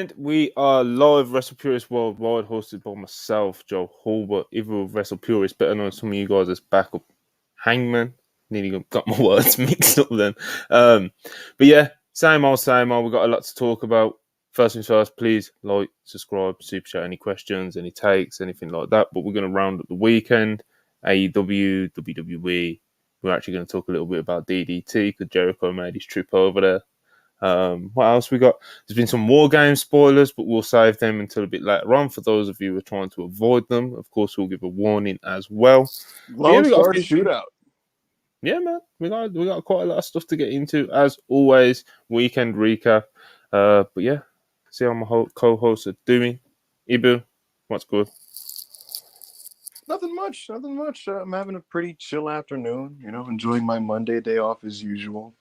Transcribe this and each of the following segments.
And we are live, WrestlePurists Worldwide, hosted by myself, Joe Hulbert, either of WrestlePurists, better known some of you guys as backup Hangman. Nearly got my words mixed up then. But yeah, same old. We've got a lot to talk about. First things first, please like, subscribe, super chat, any questions, any takes, anything like that. But we're going to round up the weekend. AEW, WWE. We're actually going to talk a little bit about DDT because Jericho made his trip over there. What else we got? There's been some WarGames spoilers, but we'll save them until a bit later on for those of you who are trying to avoid them. Of course, we'll give a warning as well. Long story shootout. Yeah, man, we got quite a lot of stuff to get into as always. Weekend recap, but yeah, see how my co-hosts are doing. Ibu, what's good? Nothing much. I'm having a pretty chill afternoon. Enjoying my Monday day off as usual.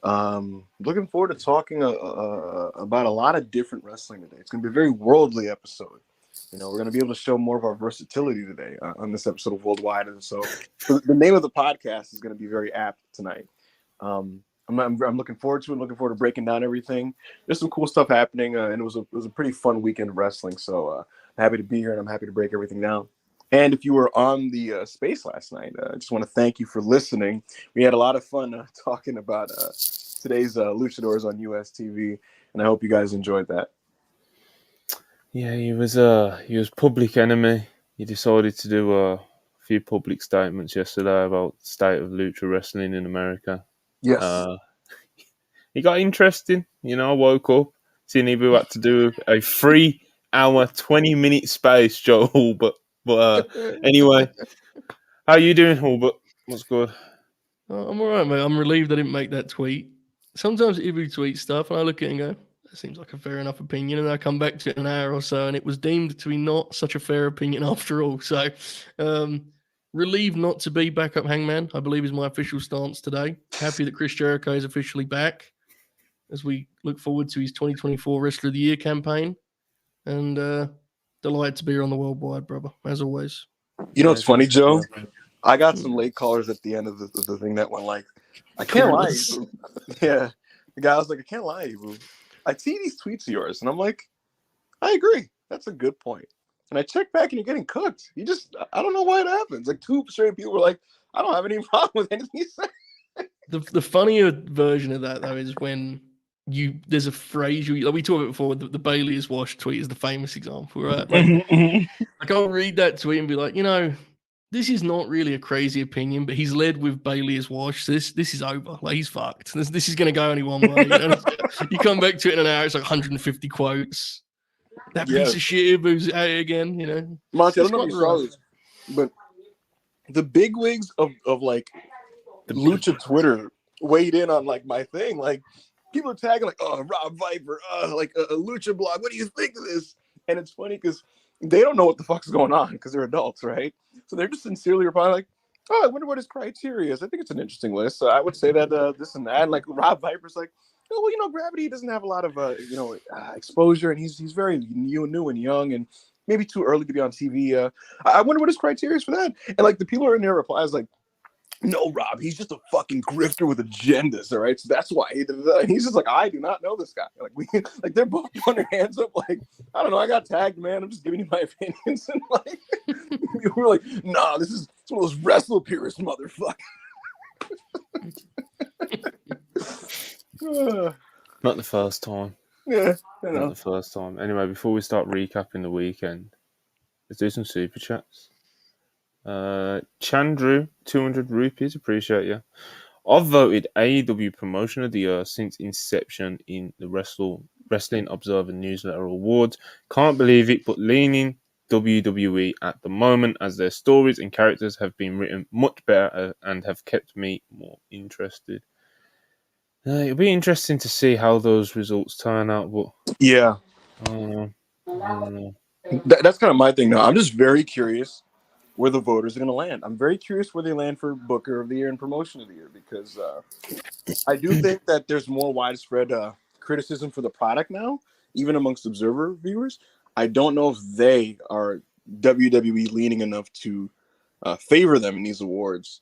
Looking forward to talking about a lot of different wrestling today. It's going to be a very worldly episode. We're going to be able to show more of our versatility today on this episode of Worldwide. And so the name of the podcast is going to be very apt tonight. I'm looking forward to it. I'm looking forward to breaking down everything. There's some cool stuff happening, and it was a pretty fun weekend of wrestling. So I'm happy to be here, and I'm happy to break everything down. And if you were on the space last night, I just want to thank you for listening. We had a lot of fun talking about today's luchadors on US TV, and I hope you guys enjoyed that. Yeah, he was public enemy. He decided to do a few public statements yesterday about the state of lucha wrestling in America. Yes. It got interesting. I woke up, seeing Ibu had to do a 3-hour, 20-minute space, Joe Hulbert. But anyway, how you doing, Hulbert? What's good? I'm all right, mate. I'm relieved I didn't make that tweet. Sometimes Ibu tweets stuff, and I look at it and go, that seems like a fair enough opinion. And I come back to it in an hour or so, and it was deemed to be not such a fair opinion after all. So, relieved not to be backup Hangman, I believe is my official stance today. Happy that Chris Jericho is officially back as we look forward to his 2024 Wrestler of the Year campaign. And delighted to be here on the Worldwide, brother, as always. It's funny, Joe? I got some late callers at the end of the thing that went like, I can't lie. Yeah. The guy was like, I can't lie, Ibu. I see these tweets of yours, and I'm like, I agree. That's a good point. And I check back, and you're getting cooked. I don't know why it happens. Like, two straight people were like, I don't have any problem with anything you say. The funnier version of that, though, is when there's a phrase like we talked about before. The Bailey is washed tweet is the famous example, right? Like, I'll read that tweet and be like, this is not really a crazy opinion, but he's led with Bailey is washed. So this is over. Like, he's fucked. This is going to go only one way. You come back to it in an hour, it's like 150 quotes. That piece of shit Ibu's out again. Monty, I don't know if you saw this, but the bigwigs of like the Lucha Twitter weighed in on like my thing. Like, people are tagging like, oh, Rob Viper, like a Lucha blog. What do you think of this? And it's funny because they don't know what the fuck's going on because they're adults, right? So they're just sincerely replying like, oh, I wonder what his criteria is. I think it's an interesting list. So I would say that this and that. And like Rob Viper's like, oh, well, Gravity doesn't have a lot of exposure, and he's very new and young, and maybe too early to be on TV. I wonder what his criteria is for that. And like the people are in their replies like, no, Rob, he's just a fucking grifter with agendas, all right? So that's why he did that. And he's just like, I do not know this guy. Like they're both putting their hands up like, I don't know, I got tagged, man. I'm just giving you my opinions. And like, we're like, nah, it's one of those WrestlePurists motherfuckers. Not the first time. Yeah, not the first time. Anyway, before we start recapping the weekend, let's do some super chats. Chandru, 200 rupees, appreciate you. I've voted AEW Promotion of the Year since inception in the Wrestling Observer Newsletter Awards. Can't believe it, but leaning WWE at the moment as their stories and characters have been written much better and have kept me more interested. It'll be interesting to see how those results turn out, but yeah, I don't know. That's kind of my thing now. I'm just very curious where the voters are going to land. I'm very curious where they land for Booker of the Year and Promotion of the Year, because I do think that there's more widespread criticism for the product now, even amongst Observer viewers. I don't know if they are WWE leaning enough to favor them in these awards.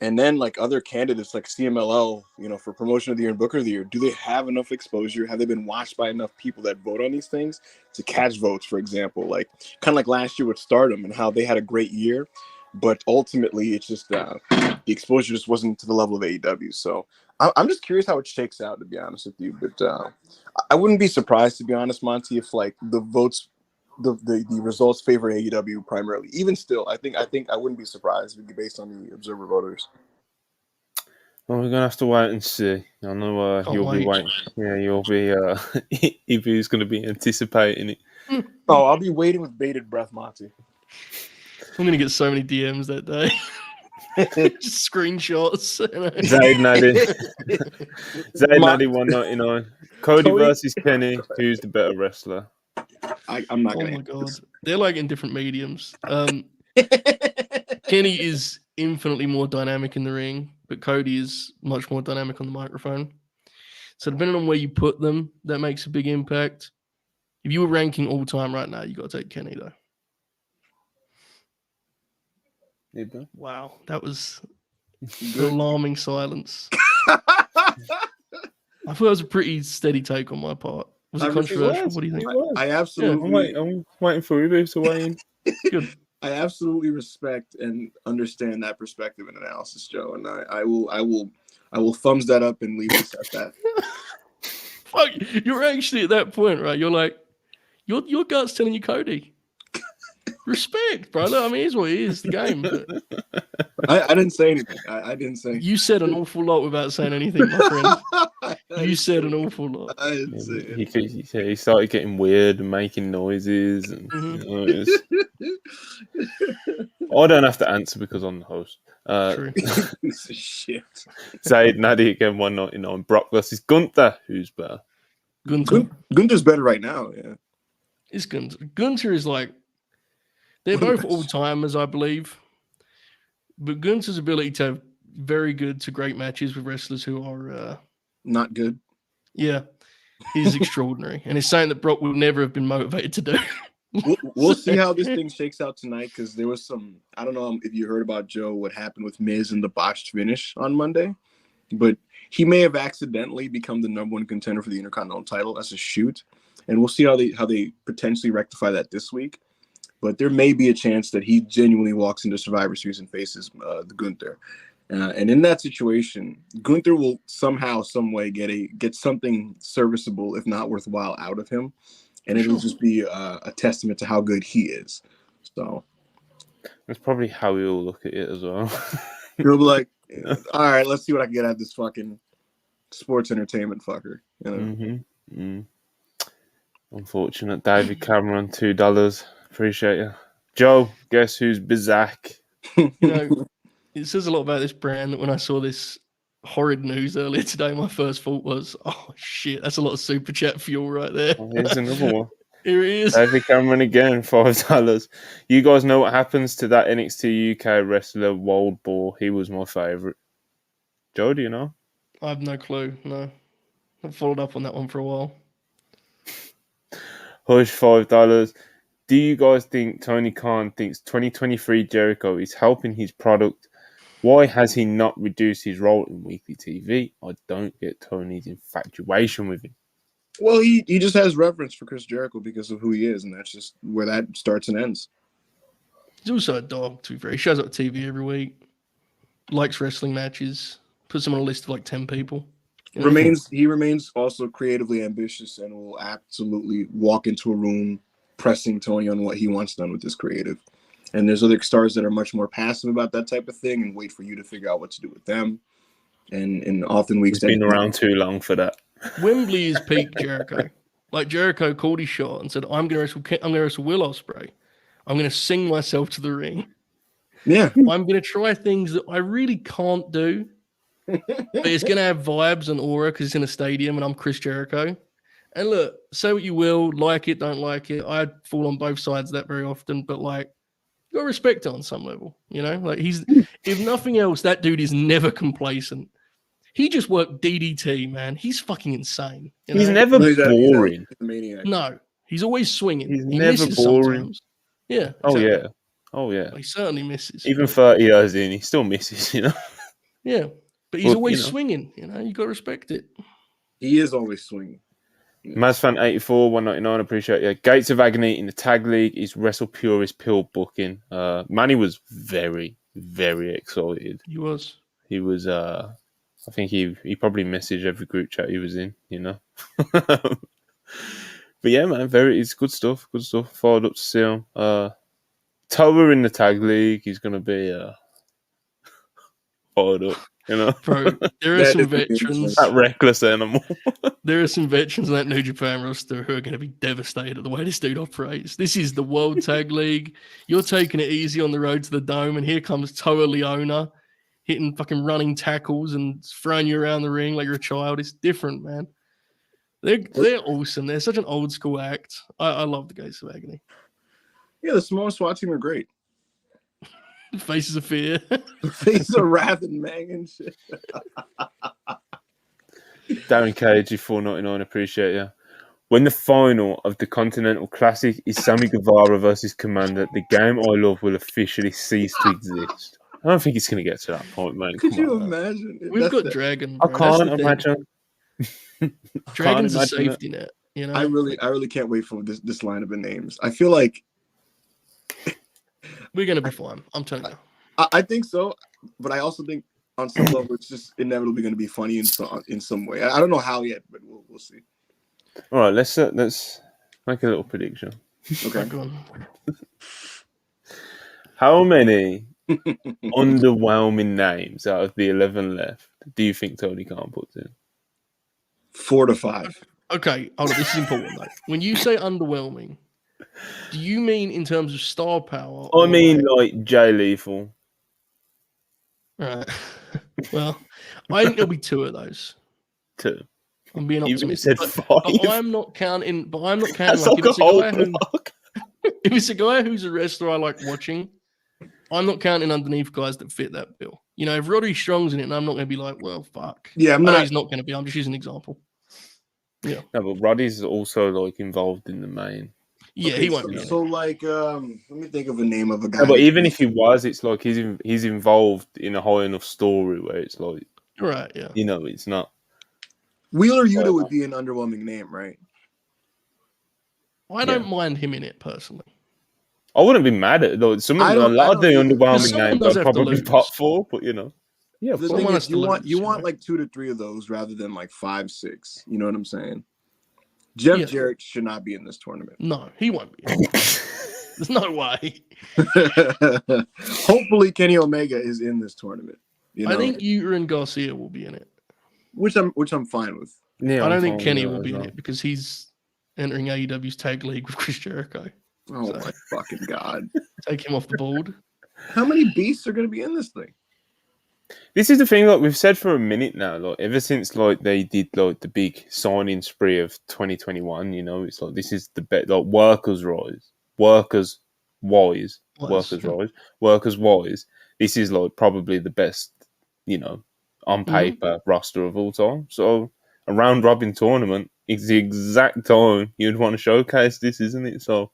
And then like other candidates like CMLL, for promotion of the year and Booker of the year, do they have enough exposure? Have they been watched by enough people that vote on these things to catch votes, for example? Like kind of like last year with Stardom and how they had a great year, but ultimately it's just the exposure just wasn't to the level of AEW. So I'm just curious how it shakes out, to be honest with you. But I wouldn't be surprised, to be honest, Monty, if like the votes, the results favor AEW primarily. Even still, I think I wouldn't be surprised if it based on the observer voters. Well, we're gonna have to wait and see. I know you'll be waiting. Yeah, you'll be. Ibu's gonna be anticipating it. Oh, I'll be waiting with bated breath, Monty. I'm gonna get so many DMs that day. Just screenshots. Zayd Nadi 199. Cody versus Kenny. Who's the better wrestler? I'm not gonna. Oh my god, they're like in different mediums. Kenny is infinitely more dynamic in the ring, but Cody is much more dynamic on the microphone. So depending on where you put them, that makes a big impact. If you were ranking all time right now, you got to take Kenny though. Wow, that was an alarming silence. I thought it was a pretty steady take on my part. Was it controversial? What do you think? I absolutely. I'm waiting for Ibu to weigh in. Good. I absolutely respect and understand that perspective and analysis, Joe, and I will thumbs that up and leave it at that. Fuck, you're actually at that point, right? You're like, your gut's telling you Cody. Respect, brother. I mean, it's what it is, the game. But I didn't say anything. I didn't say anything. You said an awful lot without saying anything, my friend. You said an awful lot. I didn't say it. He started getting weird and making noises. And, I don't have to answer because I'm the host. True. Piece of shit. Zayd Nadi again, 199. Brock versus Gunther. Who's better? Gunther's better right now, yeah. It's Gunther. Gunther is like, they're both all-timers, I believe. But Gunther's ability to have very good to great matches with wrestlers who are... not good. Yeah, is extraordinary. And it's something that Brock would never have been motivated to do. We'll see how this thing shakes out tonight, because there was some... I don't know if you heard about, Joe, what happened with Miz and the botched finish on Monday. But he may have accidentally become the number one contender for the Intercontinental title as a shoot. And we'll see how they potentially rectify that this week. But there may be a chance that he genuinely walks into Survivor Series and faces the Gunther. And in that situation, Gunther will somehow, some way get something serviceable, if not worthwhile, out of him. And it'll just be a testament to how good he is. So that's probably how we all look at it as well. He'll be like, all right, let's see what I can get out of this fucking sports entertainment fucker. Unfortunate. David Cameron, $2. Appreciate you. Joe, guess who's Bizak? It says a lot about this brand that when I saw this horrid news earlier today, my first thought was, oh shit, that's a lot of super chat fuel right there. Oh, here's another one. Here he is. David Cameron again, $5. You guys know what happens to that NXT UK wrestler, Wild Boar? He was my favourite. Joe, do you know? I have no clue. No. I've followed up on that one for a while. Hush, $5. Do you guys think Tony Khan thinks 2023 Jericho is helping his product? Why has he not reduced his role in weekly TV? I don't get Tony's infatuation with him. Well, he just has reverence for Chris Jericho because of who he is, and that's just where that starts and ends. He's also a dog, to be fair. He shows up on TV every week, likes wrestling matches, puts him on a list of like 10 people. He remains also creatively ambitious and will absolutely walk into a room pressing Tony on what he wants done with this creative. And there's other stars that are much more passive about that type of thing and wait for you to figure out what to do with them. And often weeks He's been around too long for that. Wembley is peak Jericho. Like Jericho called his shot and said, I'm gonna wrestle Will Ospreay. I'm gonna sing myself to the ring. Yeah. I'm gonna try things that I really can't do. But it's gonna have vibes and aura because it's in a stadium and I'm Chris Jericho. And look, say what you will, like it, don't like it. I fall on both sides of that very often, but like, you got to respect it on some level, you know? Like if nothing else, that dude is never complacent. He just worked DDT, man. He's fucking insane. You know? He's never boring. No, he's always swinging. He's never boring. Sometimes. Yeah. Exactly. Oh yeah. He certainly misses. Even 30 years in, he still misses, you know? Yeah, but he's Well, always swinging. You got to respect it. He is always swinging. Mazfan84, 199, appreciate you. Gates of Agony in the tag league is WrestlePurist pill booking. Manny was very, very excited. He was. He was, I think he probably messaged every group chat he was in, But yeah, man, it's good stuff. Good stuff. Fired up to see him. Tower in the tag league, he's going to be fired up, Bro, there are some veterans. That reckless animal. There are some veterans in that New Japan roster who are going to be devastated at the way this dude operates. This is the World Tag League. You're taking it easy on the road to the Dome, and here comes Toa Leona hitting fucking running tackles and throwing you around the ring like you're a child. It's different, man. They're awesome. They're such an old school act. I love the Gates of Agony. Yeah, the Samoan SWAT team are great. Faces of Fear. Faces of Wrath and Mang and shit. Darren Cage, 499, appreciate you. When the final of the Continental Classic is Sammy Guevara versus Commander, the game I love will officially cease to exist. I don't think it's going to get to that point, man. Could you imagine? We've got Dragon. I can't imagine. Dragon's a safety net. I really can't wait for this lineup of names. I feel like we're going to be fine. I'm telling you. I think so, but I also think on some level it's just inevitably going to be funny in some way. I don't know how yet, but we'll see. All right, let's make a little prediction. Okay. How many underwhelming names out of the 11 left do you think Tony Khan puts in? 4 to 5. Okay, hold on. This is important, though. When you say underwhelming, do you mean in terms of star power? I mean, like Jay Lethal. Right. Well, I think there'll be 2 of those. 2. I'm being Said optimistic. 5. But I'm not counting. That's like a whole block. If it's a guy who's a wrestler I like watching, I'm not counting underneath guys that fit that bill. If Roddy Strong's in it, and I'm not going to be like, well, fuck. Yeah, he's not going to be. I'm just using an example. Yeah. No, but Roddy's also like involved in the main. Yeah, okay, he won't be. So like, let me think of a name of a guy. No, but even if he was, it's like he's involved in a high enough story where it's like, right, yeah. It's not. Wheeler Yuta would be an underwhelming name, right? I don't mind him in it personally. I wouldn't be mad at it though. A lot of the underwhelming names I'd probably pop for, but yeah. The thing is, you want like 2 to 3 of those rather than like 5, 6. You know what I'm saying? Jeff Jarrett should not be in this tournament. No, he won't be. There's no way. Hopefully, Kenny Omega is in this tournament. I think Yuta and Garcia will be in it, which I'm fine with. Yeah, I don't think Kenny will be in it because he's entering AEW's tag league with Chris Jericho. Oh my fucking god! Take him off the board. How many beasts are going to be in this thing? This is the thing, like we've said for a minute now, like ever since like they did like the big signing spree of 2021, it's like this is the best, like workers wise. This is like probably the best, on paper roster of all time. So a round robin tournament is the exact time you'd want to showcase this, isn't it? So,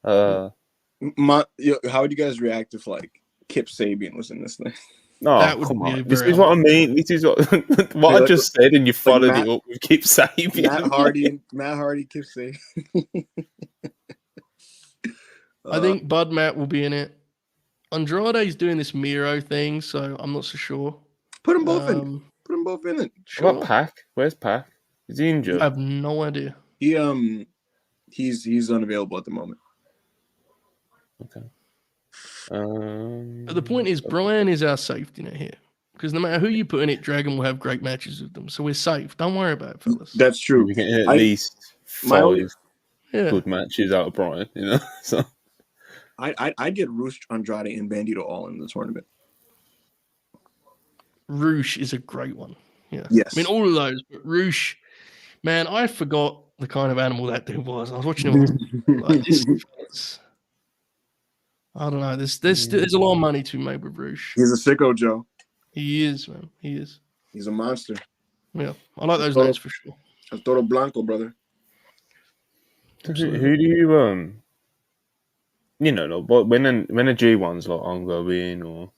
how would you guys react if like Kip Sabian was in this thing? No, come on. This is what I mean. This is what I just said, and you followed it up with Kip Sabian. Matt Hardy, Kip Sabian. I think Bud Matt will be in it. Andrade's doing this Miro thing, so I'm not so sure. Put them both in. Put them both in it. Sure. What Pac? Where's Pac? Is he injured? I have no idea. He's unavailable at the moment. Okay. But the point is, Brian is our safety net here. Because no matter who you put in it, Dragon will have great matches with them. So we're safe. Don't worry about it, fellas. That's true. We can hit at least 5 good matches out of Brian, So I'd get Roosh, Andrade, and Bandito all in the tournament. Roosh is a great one. Yeah. Yes. I mean, all of those. But Roosh, man, I forgot the kind of animal that dude was. I was watching him. Like, I don't know. There's a lot of money to be made with Roosh. He's a sicko, Joe. He is, man. He is. He's a monster. Yeah, I like those names for sure. Toro Blanco, brother. Who do you when a G1's like ongoing or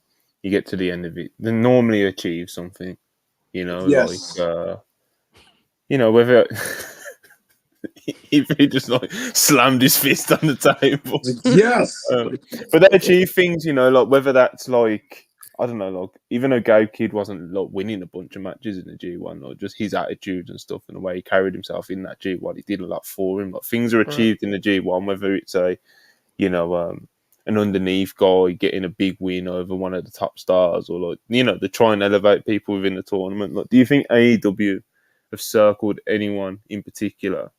you get to the end of it, they normally achieve something. Yes. Whether if he just like slammed his fist on the table. Yes. But they achieve things, like whether that's like, I don't know, like even though Gabe Kidd wasn't like winning a bunch of matches in the G1, like just his attitude and stuff and the way he carried himself in that G1, he did a lot for him. Like things are achieved in the G1, whether it's an underneath guy getting a big win over one of the top stars, or like, they try and elevate people within the tournament. Like, do you think AEW have circled anyone in particular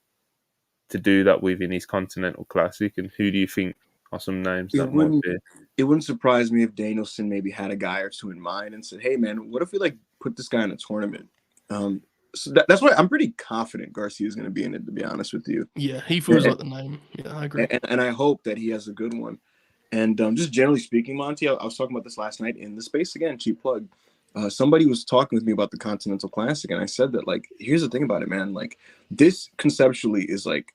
to do that with in his Continental Classic, and who do you think are some names that might be? It wouldn't surprise me if Danielson maybe had a guy or two in mind and said, "Hey, man, what if we like put this guy in a tournament?" So that's why I'm pretty confident Garcia is going to be in it. To be honest with you, Yeah, he feels like the name. Yeah, I agree. And I hope that he has a good one. And just generally speaking, Monty, I was talking about this last night in the space again. Cheap plug. Somebody was talking with me about the Continental Classic, and I said that, like, here's the thing about it, man. Like, this conceptually is like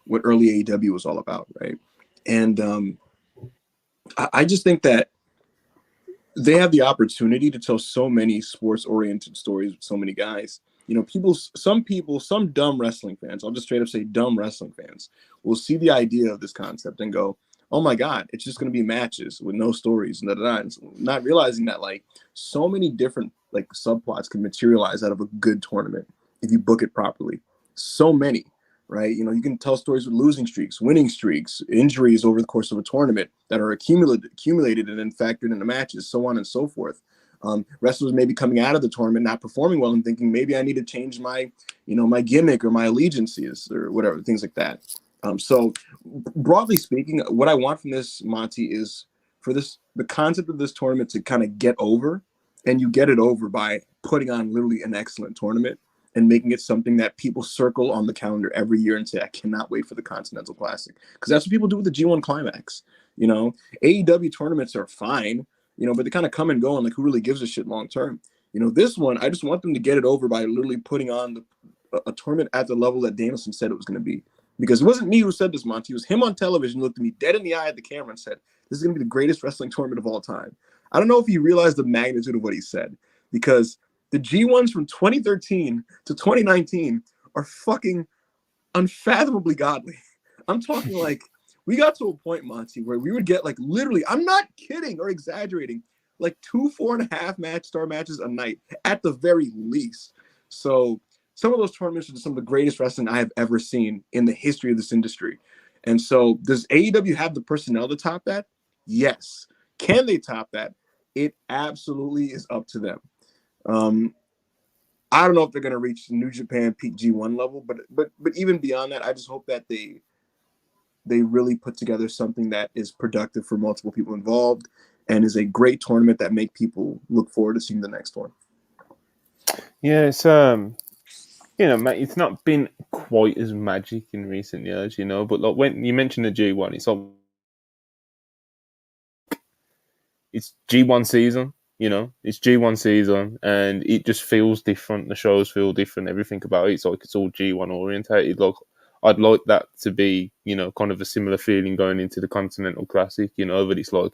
what early AEW was all about, right? And I just think that they have the opportunity to tell so many sports-oriented stories with so many guys. Some dumb wrestling fans, I'll just straight up say dumb wrestling fans, will see the idea of this concept and go, oh my God, it's just going to be matches with no stories, and not realizing that like so many different like subplots can materialize out of a good tournament if you book it properly. So many, right? You can tell stories with losing streaks, winning streaks, injuries over the course of a tournament that are accumulated and then factored into matches, so on and so forth. Wrestlers maybe coming out of the tournament not performing well and thinking maybe I need to change my gimmick or my allegiances or whatever, things like that. So broadly speaking, what I want from this, Monty, is for the concept of this tournament to kind of get over, and you get it over by putting on literally an excellent tournament and making it something that people circle on the calendar every year and say, I cannot wait for the Continental Classic. Because that's what people do with the G1 Climax. AEW tournaments are fine, but they kind of come and go, and like, who really gives a shit long term? This one, I just want them to get it over by literally putting on a tournament at the level that Danielson said it was going to be. Because it wasn't me who said this, Monty. It was him on television, looked at me dead in the eye at the camera and said, this is going to be the greatest wrestling tournament of all time. I don't know if he realized the magnitude of what he said, because the G1s from 2013 to 2019 are fucking unfathomably godly. I'm talking like, we got to a point, Monty, where we would get like literally, I'm not kidding or exaggerating, like 2 4.5 star matches a night at the very least. So some of those tournaments are some of the greatest wrestling I have ever seen in the history of this industry. And so does AEW have the personnel to top that? Yes. Can they top that? It absolutely is up to them. I don't know if they're going to reach New Japan peak G1 level, but even beyond that, I just hope that they really put together something that is productive for multiple people involved and is a great tournament that make people look forward to seeing the next one. Yeah, it's it's not been quite as magic in recent years, but like when you mentioned the G1, it's G1 season, it's G1 season, and it just feels different. The shows feel different. Everything about it's like it's all G1 orientated. Like, I'd like that to be, kind of a similar feeling going into the Continental Classic, but it's like,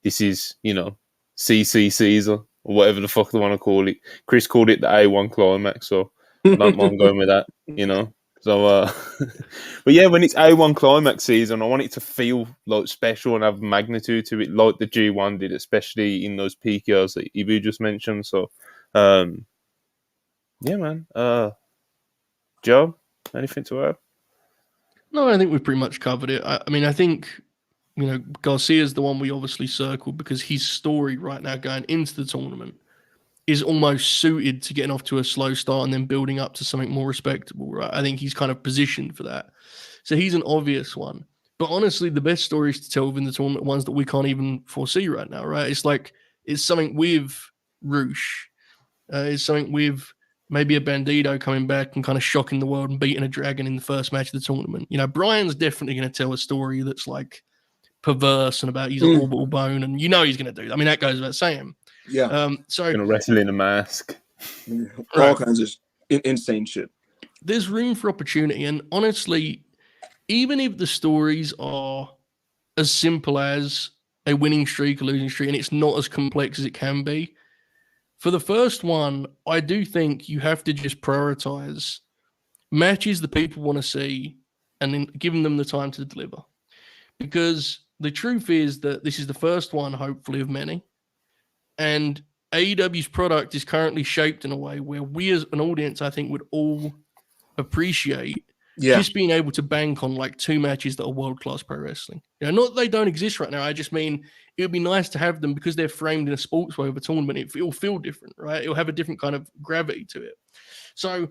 this is, CC season, or whatever the fuck they want to call it. Chris called it the A1 Climax, so I don't mind going with that, So, but yeah, when it's A1 Climax season, I want it to feel like special and have magnitude to it, like the G1 did, especially in those peak years that Ibu just mentioned. So, yeah, man. Joe, anything to add? No, I think we've pretty much covered it. I mean, I think, Garcia's the one we obviously circled because his story right now going into the tournament is almost suited to getting off to a slow start and then building up to something more respectable, right? I think he's kind of positioned for that. So he's an obvious one. But honestly, the best stories to tell within the tournament, ones that we can't even foresee right now, right? It's something with Roosh. It's something with maybe a Bandito coming back and kind of shocking the world and beating a dragon in the first match of the tournament. Brian's definitely going to tell a story that's like perverse and about he's an orbital bone, and he's going to do that. I mean, that goes without saying. Yeah. So gonna wrestle in a mask. All kinds of insane shit. There's room for opportunity, and honestly, even if the stories are as simple as a winning streak, a losing streak, and it's not as complex as it can be. For the first one, I do think you have to just prioritize matches the people want to see and then giving them the time to deliver. Because the truth is that this is the first one, hopefully, of many. And AEW's product is currently shaped in a way where we as an audience, I think, would all appreciate just being able to bank on like 2 matches that are world-class pro wrestling. You know, not that they don't exist right now. I just mean it would be nice to have them because they're framed in a sports way of a tournament. It'll feel different, right? It'll have a different kind of gravity to it. So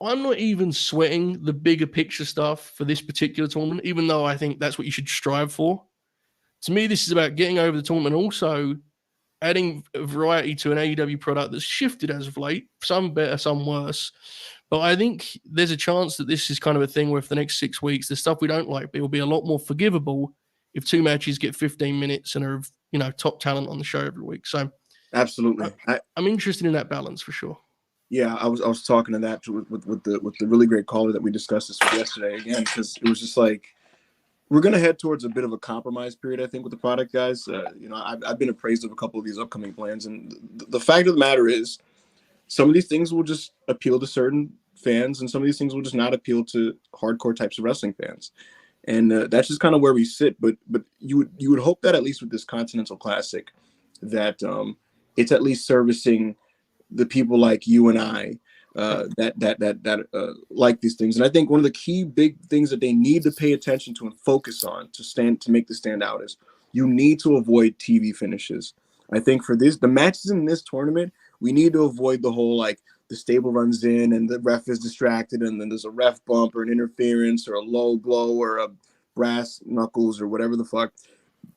I'm not even sweating the bigger picture stuff for this particular tournament, even though I think that's what you should strive for. To me, this is about getting over the tournament and also adding a variety to an AEW product that's shifted as of late, some better, some worse. But I think there's a chance that this is kind of a thing where for the next 6 weeks, the stuff we don't like, it will be a lot more forgivable if 2 matches get 15 minutes and are, you know, top talent on the show every week. So absolutely, I'm interested in that balance for sure. Yeah, I was talking to that with the really great caller that we discussed this with yesterday again, because it was just like we're going to head towards a bit of a compromise period, I think, with the product, guys. You know, I've been appraised of a couple of these upcoming plans, and the fact of the matter is, some of these things will just appeal to certain fans, and some of these things will just not appeal to hardcore types of wrestling fans. And that's just kind of where we sit. But you would hope that at least with this Continental Classic, that it's at least servicing the people like you and I that like these things. And I think one of the key big things that they need to pay attention to and focus on to make this stand out is you need to avoid TV finishes. I think for the matches in this tournament, we need to avoid the whole like the stable runs in and the ref is distracted and then there's a ref bump or an interference or a low blow or a brass knuckles or whatever the fuck.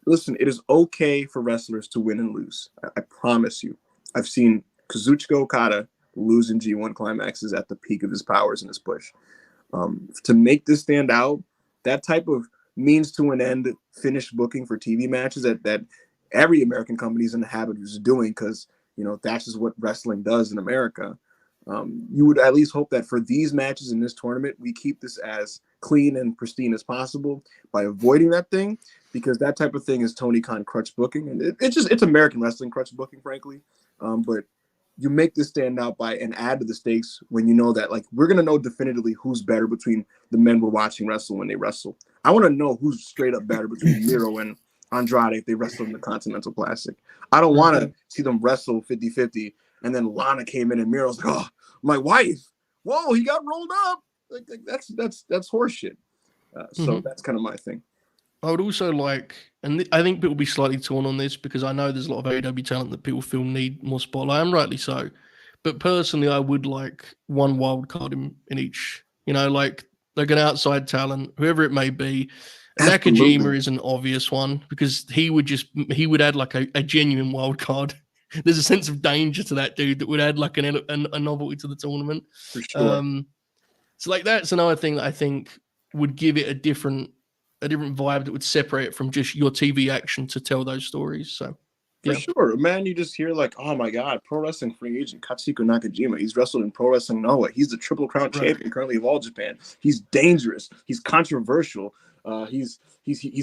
Listen, it is okay for wrestlers to win and lose. I promise you. I've seen Kazuchika Okada lose in G1 climaxes at the peak of his powers in his push. To make this stand out, that type of means to an end finish booking for TV matches that every American company is in the habit of just doing because, you know, that's just what wrestling does in America. You would at least hope that for these matches in this tournament, we keep this as clean and pristine as possible by avoiding that thing, because that type of thing is Tony Khan crutch booking. And it's American wrestling crutch booking, frankly. But you make this stand out by and add to the stakes when you know that, like, we're going to know definitively who's better between the men we're watching wrestle when they wrestle. I want to know who's straight up better between Miro and Andrade if they wrestle in the Continental Classic. I don't want to see them wrestle 50-50 and then Lana came in and Miro's like, oh, my wife. Whoa, he got rolled up. Like that's horseshit. So that's kind of my thing. I would also like, and I think people will be slightly torn on this because I know there's a lot of AEW talent that people feel need more spotlight, and rightly so. But personally, I would like one wild card in each. You know, like an outside talent, whoever it may be. Absolutely. Nakajima is an obvious one because he would add like a genuine wild card. There's a sense of danger to that dude that would add like a novelty to the tournament. For sure. So like that's another thing that I think would give it a different vibe that would separate it from just your TV action to tell those stories. So for sure, man, you just hear like, oh my God, pro wrestling free agent Katsuhiko Nakajima. He's wrestled in Pro Wrestling Noah. He's the Triple Crown champion currently of All Japan. He's dangerous. He's controversial. He's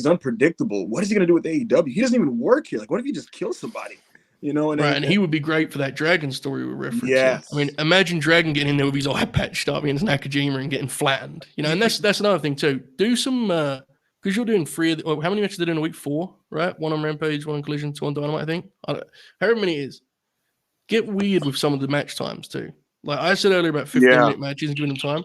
unpredictable. What is he gonna do with AEW? He doesn't even work here. Like, what if he just kills somebody? You know, and he would be great for that Dragon story we're referencing. Yes. I mean, imagine Dragon getting in there with his eye patched up against Nakajima and getting flattened. You know, and that's another thing too. Do some because you're doing 3 of how many matches did in a week? 4, right? 1 on Rampage, 1 on Collision, 2 on Dynamite, I think. However many it is. Get weird with some of the match times too. Like I said earlier about 15-minute matches and giving them time.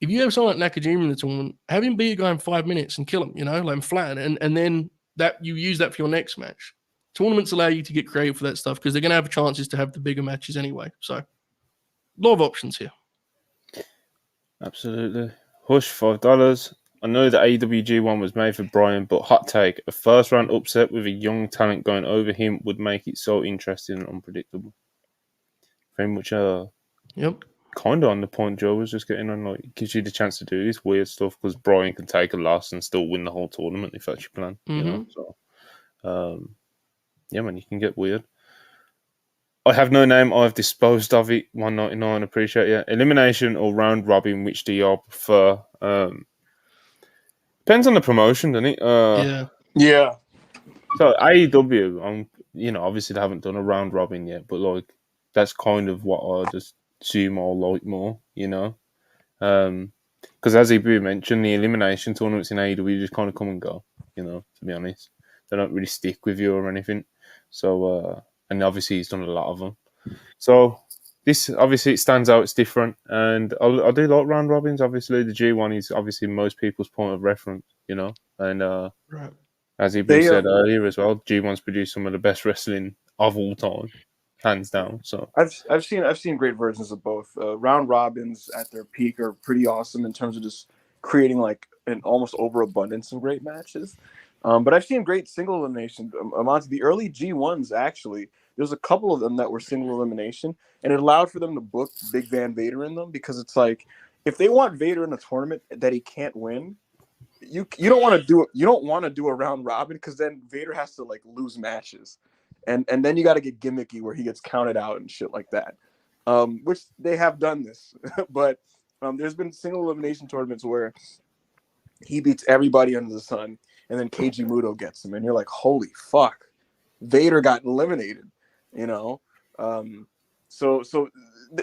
If you have someone like Nakajima in the tournament, have him beat a guy in 5 minutes and kill him, you know, let him flatten, and then that you use that for your next match. Tournaments allow you to get creative for that stuff because they're going to have chances to have the bigger matches anyway. So, a lot of options here. Absolutely. Hush, $5. I know the AEW G1 was made for Brian, but hot take, a first-round upset with a young talent going over him would make it so interesting and unpredictable. Very much kind of on the point Joe was just getting on. Like, it gives you the chance to do this weird stuff because Brian can take a loss and still win the whole tournament if that's your plan. You know, so yeah, man, you can get weird. I have no name. I've disposed of it. 199. Appreciate it. Elimination or round robin, which do y'all prefer? Depends on the promotion, doesn't it? Yeah. So AEW, obviously they haven't done a round robin yet, but like that's kind of what I just assume I'll like more, because as EB mentioned, the elimination tournaments in AEW just kind of come and go, to be honest. They don't really stick with you or anything. So, and obviously he's done a lot of them. So this, obviously it stands out, it's different. And I do like round robins, obviously. The G1 is obviously most people's point of reference, and Right. as EB They said earlier as well, G1's produced some of the best wrestling of all time, hands down. So I've seen great versions of both. Round robins at their peak are pretty awesome in terms of just creating like an almost overabundance of great matches. But I've seen great single elimination. Amongst the early G1s, actually, there's a couple of them that were single elimination, and it allowed for them to book Big Van Vader in them because it's like if they want Vader in a tournament that he can't win, you don't want to do a round robin because then Vader has to like lose matches, and then you got to get gimmicky where he gets counted out and shit like that, which they have done this, but there's been single elimination tournaments where he beats everybody under the sun, and then Keiji Muto gets him, and you're like, holy fuck, Vader got eliminated, you know. So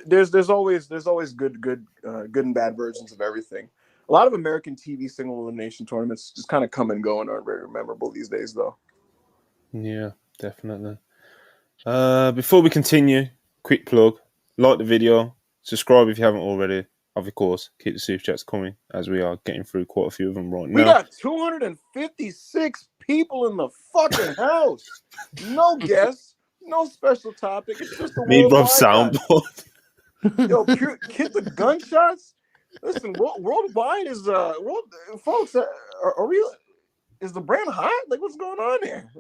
there's always good and bad versions of everything. A lot of American TV single elimination tournaments just kind of come and go and aren't very memorable these days, though. yeah, definitely. Before we continue, quick plug: like the video, subscribe if you haven't already. Of course, keep the super chats coming as we are getting through quite a few of them right now. We got 256 people in the fucking house. No guests, no special topic. It's just a Need Rob worldwide guy. soundboard. Yo, hit the gunshots. Listen, worldwide is folks. Are we? Is the brand hot? Like, what's going on here?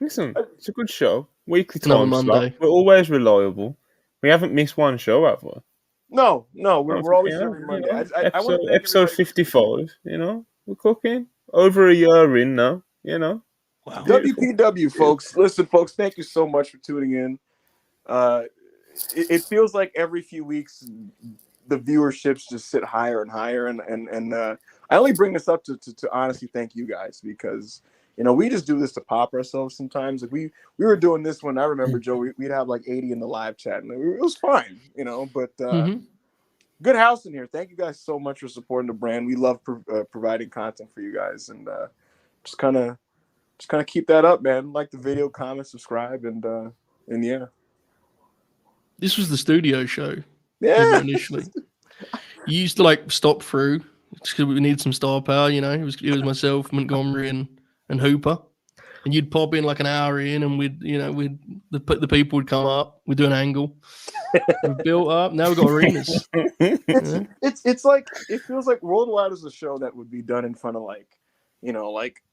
Listen, it's a good show. Weekly Another time slot. Monday. We're always reliable. We haven't missed one show, have we? No, we're always every Monday. I want to thank episode everybody. 55. We're cooking over a year in now. Wow. WPW, folks. Listen, folks. Thank you so much for tuning in. It feels like every few weeks the viewerships just sit higher and higher, and I only bring this up to honestly thank you guys because we just do this to pop ourselves sometimes. Like we were doing this when I remember Joe, we'd have like 80 in the live chat, and it was fine, But good house in here. Thank you guys so much for supporting the brand. We love providing content for you guys, and just kind of keep that up, man. Like the video, comment, subscribe, and yeah. This was the studio show. Yeah. Initially, you used to like stop through because we needed some star power. It was myself, Montgomery, and Hooper, and you'd pop in like an hour in, and the people would come up. We'd do an angle. We've built up. Now we've got arenas. It's like it feels like Worldwide is a show that would be done in front of like a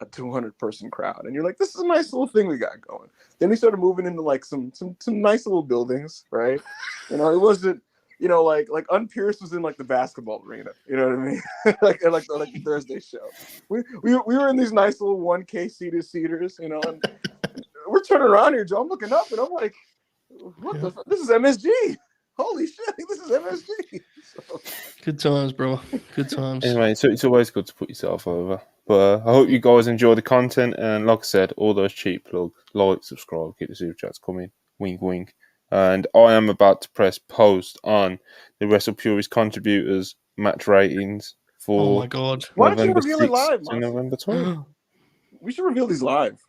200-person crowd, and you're like, this is a nice little thing we got going. Then we started moving into like some nice little buildings, right? It wasn't like Unpierced was in like the basketball arena, you know what I mean? like the Thursday show. We were in these nice little 1K seaters, and we're turning around here, Joe. I'm looking up and I'm like, what the fuck? This is MSG. Holy shit, this is MSG. So. Good times, bro. Good times. Anyway, so it's always good to put yourself over. But I hope you guys enjoy the content. And like I said, all those cheap plugs, like, subscribe, keep the super chats coming. Wink, wink. And I am about to press post on the WrestlePurists contributors match ratings for Oh my god. Why don't you November reveal it 6th live, to November 12th. We should reveal these live.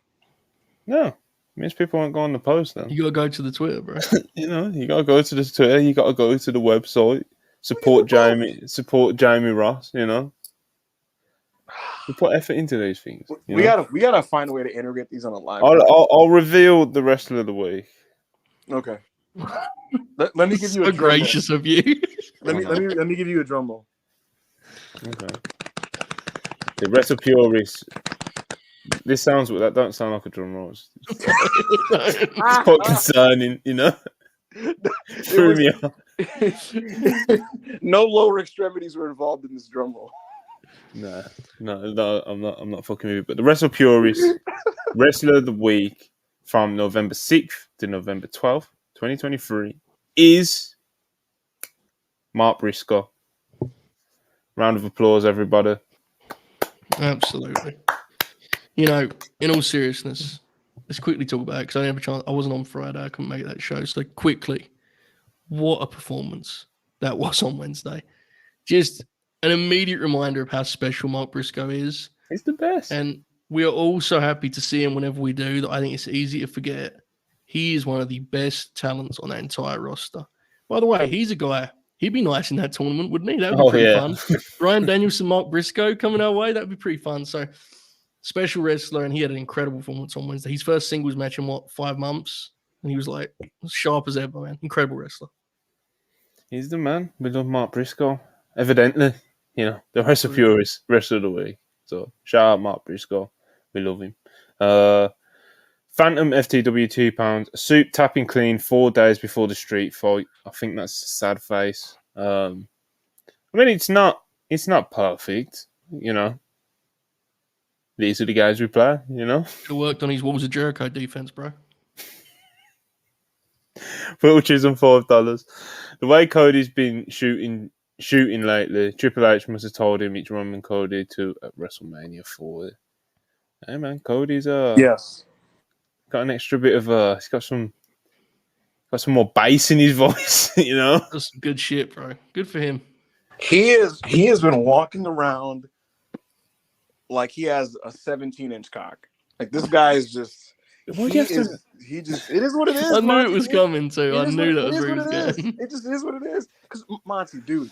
No. Means people won't go on the post then. You gotta go to the Twitter, bro. You gotta go to the Twitter, you gotta go to the website. Support Jamie Ross, We put effort into these things. We gotta find a way to integrate these on a live. I'll reveal the rest of the week. Okay. Let me give you a so drum gracious roll. of you. Let me give you a drum roll. Okay. The WrestlePurists. That don't sound like a drum roll. It's quite concerning, Threw me off. No lower extremities were involved in this drum roll. No, I'm not fucking with you. But the WrestlePurists Wrestler of the Week from November 6th to November 12th, 2023 is Mark Briscoe. Round of applause, everybody. Absolutely. You know, in all seriousness, let's quickly talk about it because I didn't have a chance. I wasn't on Friday. I couldn't make that show. So quickly, what a performance that was on Wednesday. Just an immediate reminder of how special Mark Briscoe is. He's the best. And we are all so happy to see him whenever we do that I think it's easy to forget. He is one of the best talents on that entire roster. By the way, he's a guy. He'd be nice in that tournament, wouldn't he? That would be pretty fun. Brian Danielson, Mark Briscoe coming our way. That would be pretty fun. So, special wrestler, and he had an incredible performance on Wednesday. His first singles match in 5 months? And he was like sharp as ever, man. Incredible wrestler. He's the man. We love Mark Briscoe. Evidently, you know, the WrestlePurists wrestler of the week. So, shout out Mark Briscoe. We love him. Phantom FTW £2. Soup tapping clean 4 days before the street fight. I think that's a sad face. I mean, it's not perfect, you know. These are the guys we play, you know. He worked on his Walls of Jericho defense, bro. Will Chisholm $5. The way Cody's been shooting lately, Triple H must have told him it's Roman Cody to at WrestleMania 4. Hey man, Cody's yes. Got an extra bit of he's got some more bass in his voice, you know. That's some good shit, bro. Good for him. He has been walking around like he has a 17-inch cock. Like this guy is just it is what it is. I knew Monty, it was coming too. I knew that was where he was going. It just is what it is. Because Monty, dude,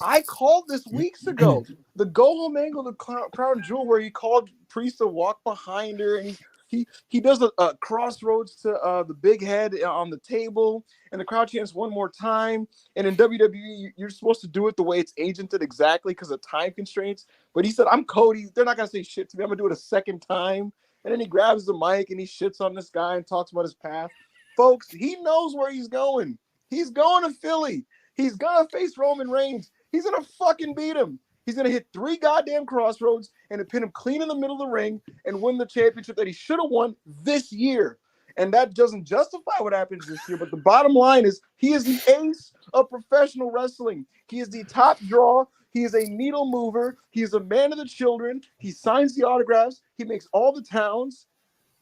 I called this weeks ago. The go home angle, the crown jewel, where he called Priest to walk behind her, and he does a crossroads to the big head on the table, and the crowd chants one more time. And in WWE, you're supposed to do it the way it's agented exactly because of time constraints. But he said, "I'm Cody. They're not gonna say shit to me. I'm gonna do it a second time." And then he grabs the mic and he shits on this guy and talks about his path. Folks, he knows where he's going. He's going to Philly. He's gonna face Roman Reigns. He's gonna fucking beat him. He's going to hit 3 goddamn crossroads and pin him clean in the middle of the ring and win the championship that he should have won this year. And that doesn't justify what happens this year. But the bottom line is he is the ace of professional wrestling. He is the top draw. He is a needle mover. He is a man of the children. He signs the autographs. He makes all the towns.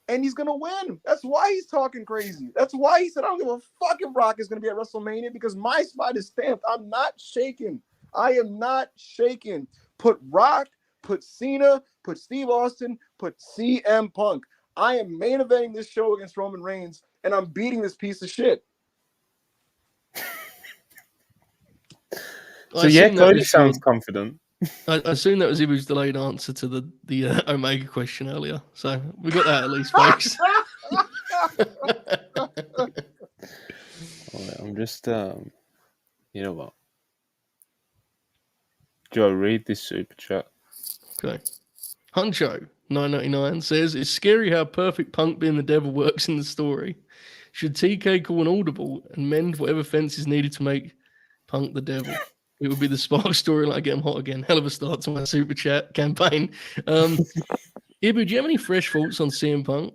And he's going to win. That's why he's talking crazy. That's why he said, I don't give a fuck if Rock is going to be at WrestleMania because my spot is stamped. I'm not shaking. I am not shaking. Put Rock, put Cena, put Steve Austin, put CM Punk. I am main eventing this show against Roman Reigns, and I'm beating this piece of shit. So yeah, Cody sounds confident. I assume that was Ibu's delayed answer to the Omega question earlier. So we got that at least, folks. Right, I'm just, you know what? Joe, read this super chat. Okay. Huncho, 9.99 says, it's scary how perfect Punk being the devil works in the story. Should TK call an audible and mend whatever fence is needed to make Punk the devil? It would be the Spark storyline. Get him hot again. Hell of a start to my super chat campaign. Ibu, do you have any fresh thoughts on CM Punk?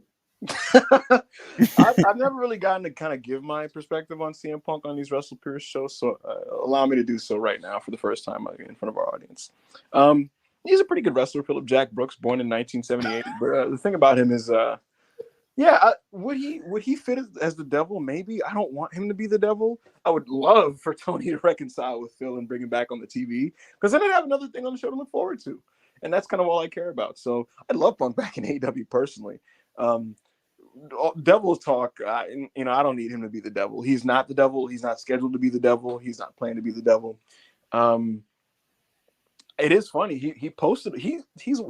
I've never really gotten to kind of give my perspective on CM Punk on these WrestlePurists shows, so allow me to do so right now for the first time in front of our audience. He's a pretty good wrestler, Philip Jack Brooks, born in 1978. But the thing about him is, would he fit as the devil? Maybe. I don't want him to be the devil. I would love for Tony to reconcile with Phil and bring him back on the TV because then I'd have another thing on the show to look forward to, and that's kind of all I care about. So I'd love Punk back in AEW personally. Devil's talk, I don't need him to be the devil. He's not the devil. He's not scheduled to be the devil. He's not planning to be the devil. It is funny. He posted. He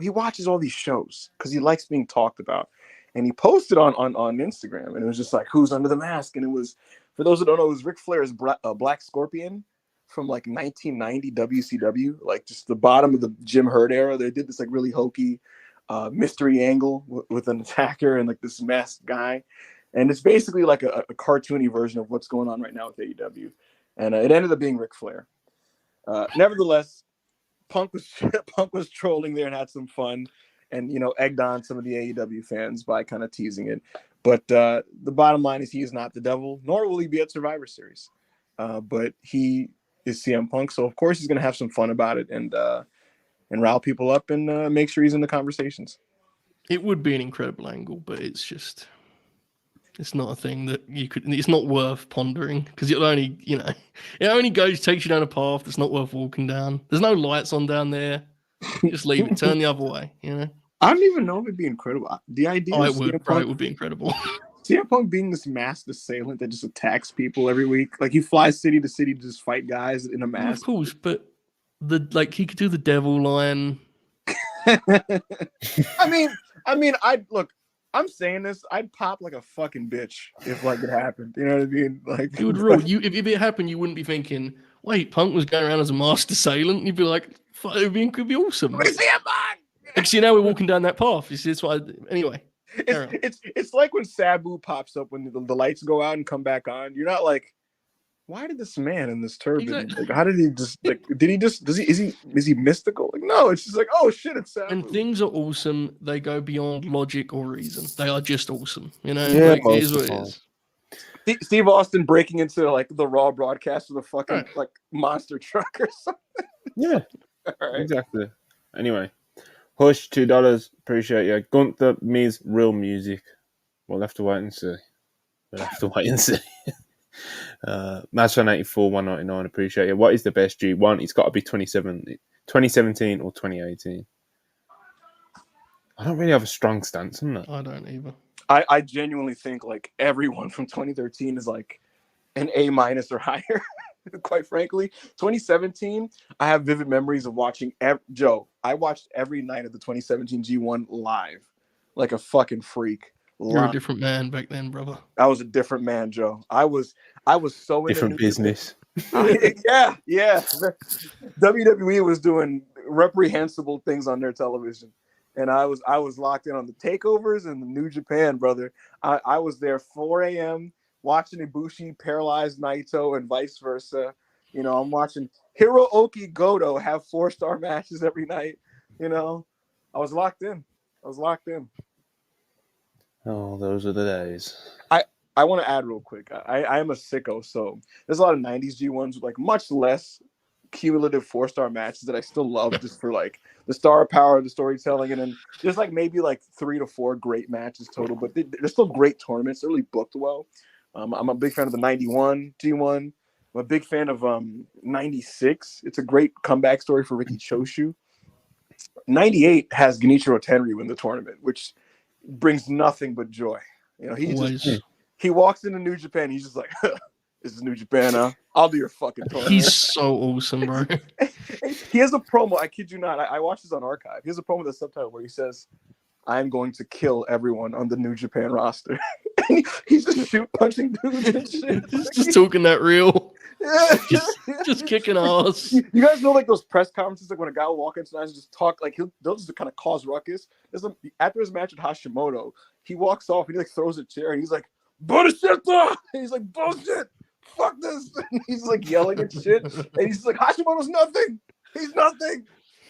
watches all these shows because he likes being talked about, and he posted on Instagram, and it was just like, "Who's under the mask?" And it was, for those who don't know, it was Ric Flair's Black Scorpion from like 1990 WCW, like just the bottom of the Jim Herd era. They did this like really hokey mystery angle with an attacker and like this masked guy, and it's basically like a cartoony version of what's going on right now with AEW, and it ended up being Ric Flair. Nevertheless, Punk was trolling there and had some fun, and egged on some of the AEW fans by kind of teasing it. But the bottom line is he is not the devil, nor will he be at Survivor Series. But he is CM Punk, so of course he's going to have some fun about it and rile people up and make sure he's in the conversations. It would be an incredible angle, but it's not a thing that you could. It's not worth pondering because it'll only, it only takes you down a path that's not worth walking down. There's no lights on down there. Just leave it. Turn the other way. I don't even know if it'd be incredible. The idea. Oh, it would, bro. It would be incredible. CM Punk being this masked assailant that just attacks people every week. Like he flies city to city to just fight guys in a mask. Of course, but he could do the devil line. I mean, I'm saying this. I'd pop like a fucking bitch if like it happened. You know what I mean? Like you would rule. If it happened, you wouldn't be thinking, "Wait, Punk was going around as a masked assailant." You'd be like, "It could be awesome." Actually, now we're walking down that path. You see, that's why. Anyway, it's like when Sabu pops up when the lights go out and come back on. You're not like, why did this man in this turban? Exactly. Like, how did he just like? Did he just? Is he mystical? Like, no, it's just like, oh shit, it's Sabu. And things are awesome. They go beyond logic or reason. They are just awesome. Yeah, it is what it is. Steve Austin breaking into like the Raw broadcast with a fucking like monster truck or something. Yeah, right. Exactly. Anyway, Hush $2. Appreciate you. Gunther Miz real music. We'll have to wait and see. Matchman 84 $1.99. Appreciate you. What is the best G1? It's got to be 2017 or 2018. I don't really have a strong stance on that. I don't either. I genuinely think like everyone from 2013 is like an A- or higher. Quite frankly, 2017, I have vivid memories of watching. Joe, I watched every night of the 2017 G1 live, like a fucking freak. You're a different man back then, brother. I was a different man, Joe. I was so different business. Yeah. WWE was doing reprehensible things on their television, and I was locked in on the takeovers and the New Japan, brother. I was there 4 a.m. watching Ibushi paralyze Naito and vice versa. I'm watching Hirooki Goto have 4-star matches every night. I was locked in. Oh, those are the days. I want to add real quick. I am a sicko, so there's a lot of 90s G1s with like much less cumulative 4-star matches that I still love just for like the star power, the storytelling, and then there's like maybe like 3 to 4 great matches total, but they're still great tournaments. They're really booked well. I'm a big fan of the 91 G1. I'm a big fan of 96. It's a great comeback story for Riki Choshu. 98 has Genichiro Tenryu win the tournament, which brings nothing but joy. He walks into New Japan. He's just like, this is New Japan, huh? I'll do your fucking tournament. He's so awesome, bro. He has a promo. I kid you not. I watched this on Archive. He has a promo with a subtitle where he says, I'm going to kill everyone on the New Japan roster. And he's just punching dudes and shit. He's just talking that real. just kicking ass. You guys know like those press conferences, like when a guy will walk into and just talk, like they'll just kind of cause ruckus. After his match with Hashimoto, he walks off and he like throws a chair and he's like, bullshit! He's like, bullshit! Fuck this! And he's like yelling and shit. And he's like, Hashimoto's nothing! He's nothing!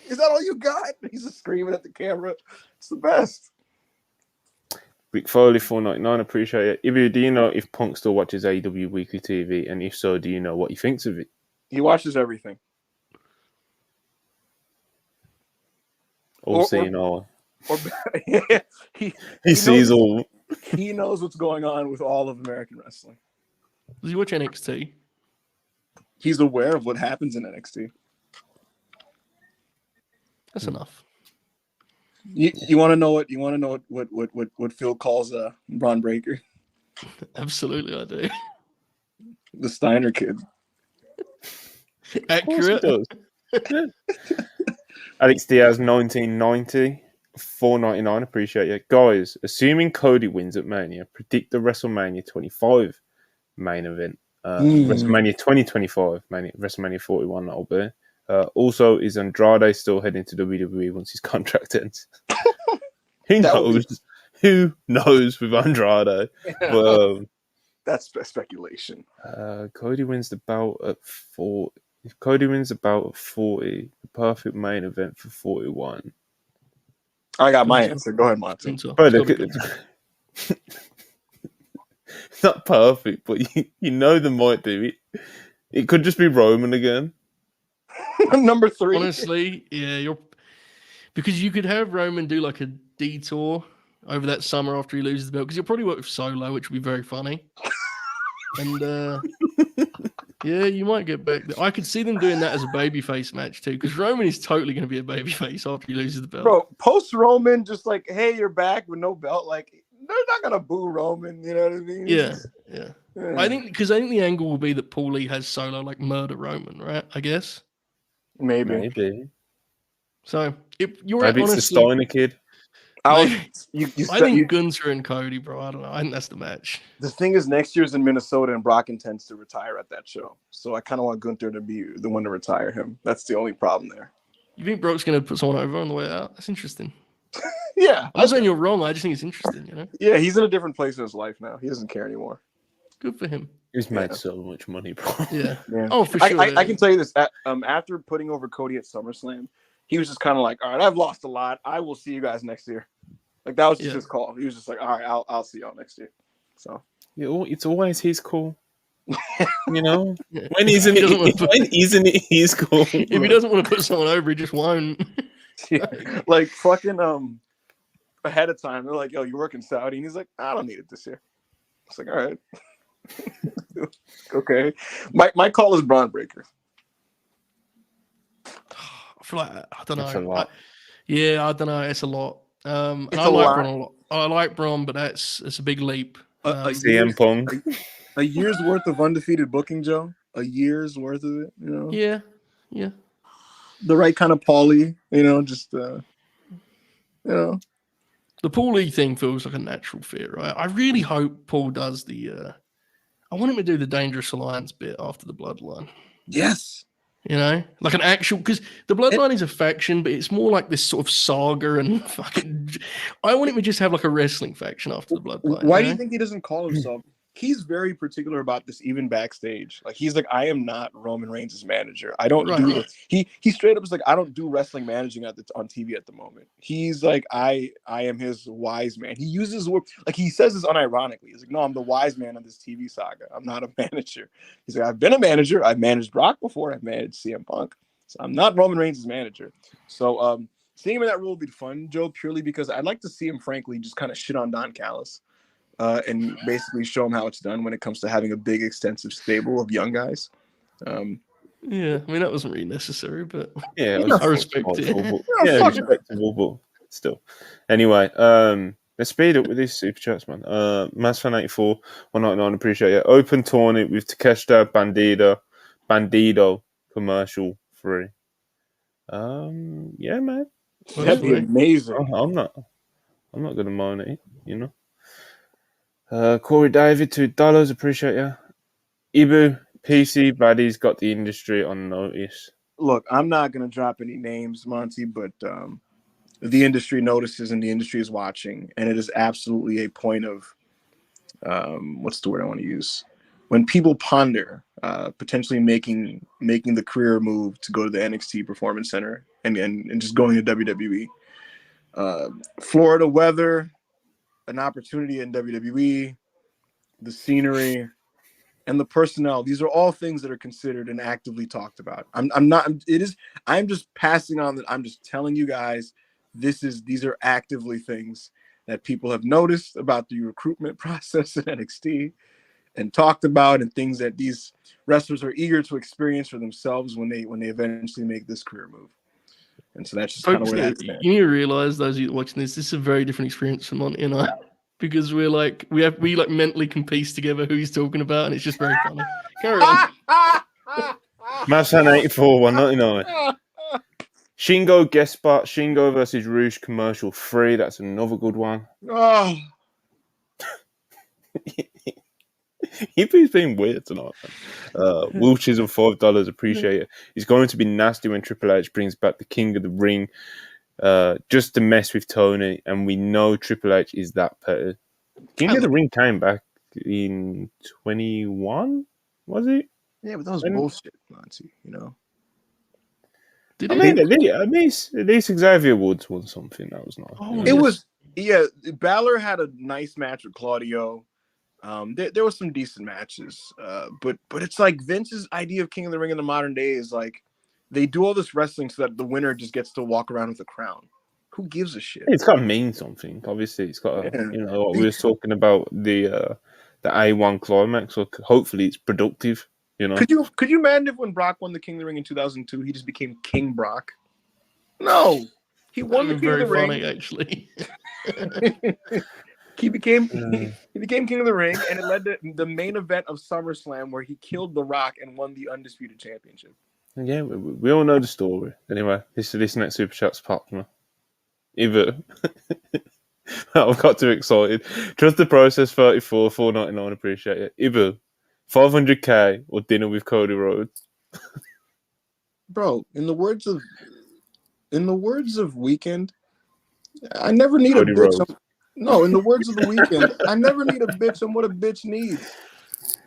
Is that all you got? He's just screaming at the camera. It's the best. Rick Foley $4.99. Appreciate it. Ibu, do you know if Punk still watches AEW Weekly TV? And if so, do you know what he thinks of it? He watches everything. All seeing all. He sees all. He knows what's going on with all of American wrestling. Does he watch NXT? He's aware of what happens in NXT. That's enough. You want to know what Phil calls Braun Breaker? Absolutely, I do. The Steiner kid. Accurate. Alex Diaz 1990 $4.99. Appreciate you guys. Assuming Cody wins at Mania, predict the WrestleMania 25 main event. WrestleMania 2025 WrestleMania 41. That'll be. Also, is Andrade still heading to WWE once his contract ends? Who knows? Who knows with Andrade? Yeah. But, that's speculation. Cody wins the bout at 4. If Cody wins the bout at 40, the perfect main event for 41. I got my answer. Go ahead, Monty. It's not perfect, but you know they might do it. It could just be Roman again. Number 3. Honestly, yeah, because you could have Roman do like a detour over that summer after he loses the belt because he'll probably work with Solo, which will be very funny. And yeah, you might get back there. I could see them doing that as a babyface match too, because Roman is totally going to be a babyface after he loses the belt. Bro, post Roman, just like, hey, you're back with no belt. Like, they're not gonna boo Roman. You know what I mean? Yeah. I think the angle will be that Paulie has Solo like murder Roman, right? I guess maybe. So if you're Maybe it's the honestly, Steiner kid. I think Gunther and Cody, bro. I don't know. I think that's the match. The thing is, next year's in Minnesota, and Brock intends to retire at that show. So I kind of want Gunther to be the one to retire him. That's the only problem there. You think Brock's going to put someone over on the way out? That's interesting. Yeah. I'm not saying you're wrong. I just think it's interesting, you know? Yeah, he's in a different place in his life now. He doesn't care anymore. Good for him. He's made so much money, bro. Yeah. Oh, for sure. I can tell you this. After putting over Cody at SummerSlam, he was just kind of like, all right, I've lost a lot. I will see you guys next year. Like, that was just his call. He was just like, all right, I'll see y'all next year. So it's always his call. You know? When isn't it his call? If he doesn't want to put someone over, he just won't. Like, fucking ahead of time, they're like, yo, you work in Saudi? And he's like, I don't need it this year. It's like, all right. Okay. My call is Braun Breaker. I feel like, I don't know. That's a lot. I don't know. It's a lot. And It's I a like lot. Braun a lot. I like Braun, but it's a big leap. CM Punk. A year's worth of undefeated booking, Joe. A year's worth of it, you know? Yeah. The right kind of Paulie, you know, just, you know. The Paulie thing feels like a natural fit, right? I really hope Paul does I want him to do the Dangerous Alliance bit after the Bloodline. Yes. You know, like an actual, because the Bloodline is a faction, but it's more like this sort of saga and fucking. I want him to just have like a wrestling faction after the Bloodline. Why do you think he doesn't call himself? He's very particular about this, even backstage. Like, he's like, I am not Roman Reigns' manager. I don't do it. He straight up is like, I don't do wrestling managing on TV at the moment. He's like, I am his wise man. He uses word like he says this unironically. He's like, no, I'm the wise man of this TV saga. I'm not a manager. He's like, I've been a manager. I've managed Brock before. I've managed CM Punk. So I'm not Roman Reigns' manager. So seeing him in that role would be fun, Joe, purely because I'd like to see him, frankly, just kind of shit on Don Callis. And basically show them how it's done when it comes to having a big, extensive stable of young guys. Yeah, I mean, that wasn't really necessary, but yeah, I respect it. Yeah, respectable, but still. Anyway, let's speed up with these super chats, man. Mass184, 199, appreciate it. Open Tourney with Takeshita Bandido commercial free. Yeah, man. That'd be amazing. I'm not gonna moan it, you know. Corey David, $2, appreciate you. Ibu, PC, Baddies got the industry on notice. Look, I'm not going to drop any names, Monty, but the industry notices and the industry is watching, and it is absolutely a point of, what's the word I want to use? When people ponder potentially making the career move to go to the NXT Performance Center and just going to WWE. Florida weather, an opportunity in WWE, the scenery, and the personnel. These are all things that are considered and actively talked about. I'm just passing on that. I'm just telling you guys, these are actively things that people have noticed about the recruitment process in NXT and talked about, and things that these wrestlers are eager to experience for themselves when they eventually make this career move. And so that's just kind of where that's at. You need to realize, those of you watching this is a very different experience from Monty and I, because we mentally can piece together who he's talking about, and it's just very funny. Carry on. Mass184, 199. Shingo guest spot, Shingo versus Rouge commercial free. That's another good one. Oh. He's being weird tonight. Will Chisholm, $5, appreciate it. He's going to be nasty when Triple H brings back the King of the Ring, just to mess with Tony, and we know Triple H is that petty. King of the Ring came back in 21, was it? Yeah, but that was bullshit, Nancy, you know. At least Xavier Woods won something. That was nice. Oh, it was, yeah, Balor had a nice match with Claudio. There were some decent matches, but it's like Vince's idea of King of the Ring in the modern day is like they do all this wrestling so that the winner just gets to walk around with a crown. Who gives a shit? It's got to mean something. Obviously, it's got to, Yeah. what we were talking about the A1 climax. So hopefully, it's productive. Could you imagine if when Brock won the King of the Ring in 2002, he just became King Brock? No, he won the King of the funny, Ring. Actually. He became King of the Ring, and it led to the main event of SummerSlam where he killed The Rock and won the Undisputed Championship. Yeah, we all know the story. Anyway, this next super chat's popped, man. Either I've got too excited. Trust the process. 34, $4.99. Appreciate it. Either 500k or dinner with Cody Rhodes. Bro, in the words of Weekend, I never need Cody a bitch. Rhodes. No, in the words of the Weekend, I never need a bitch. I'm what a bitch needs.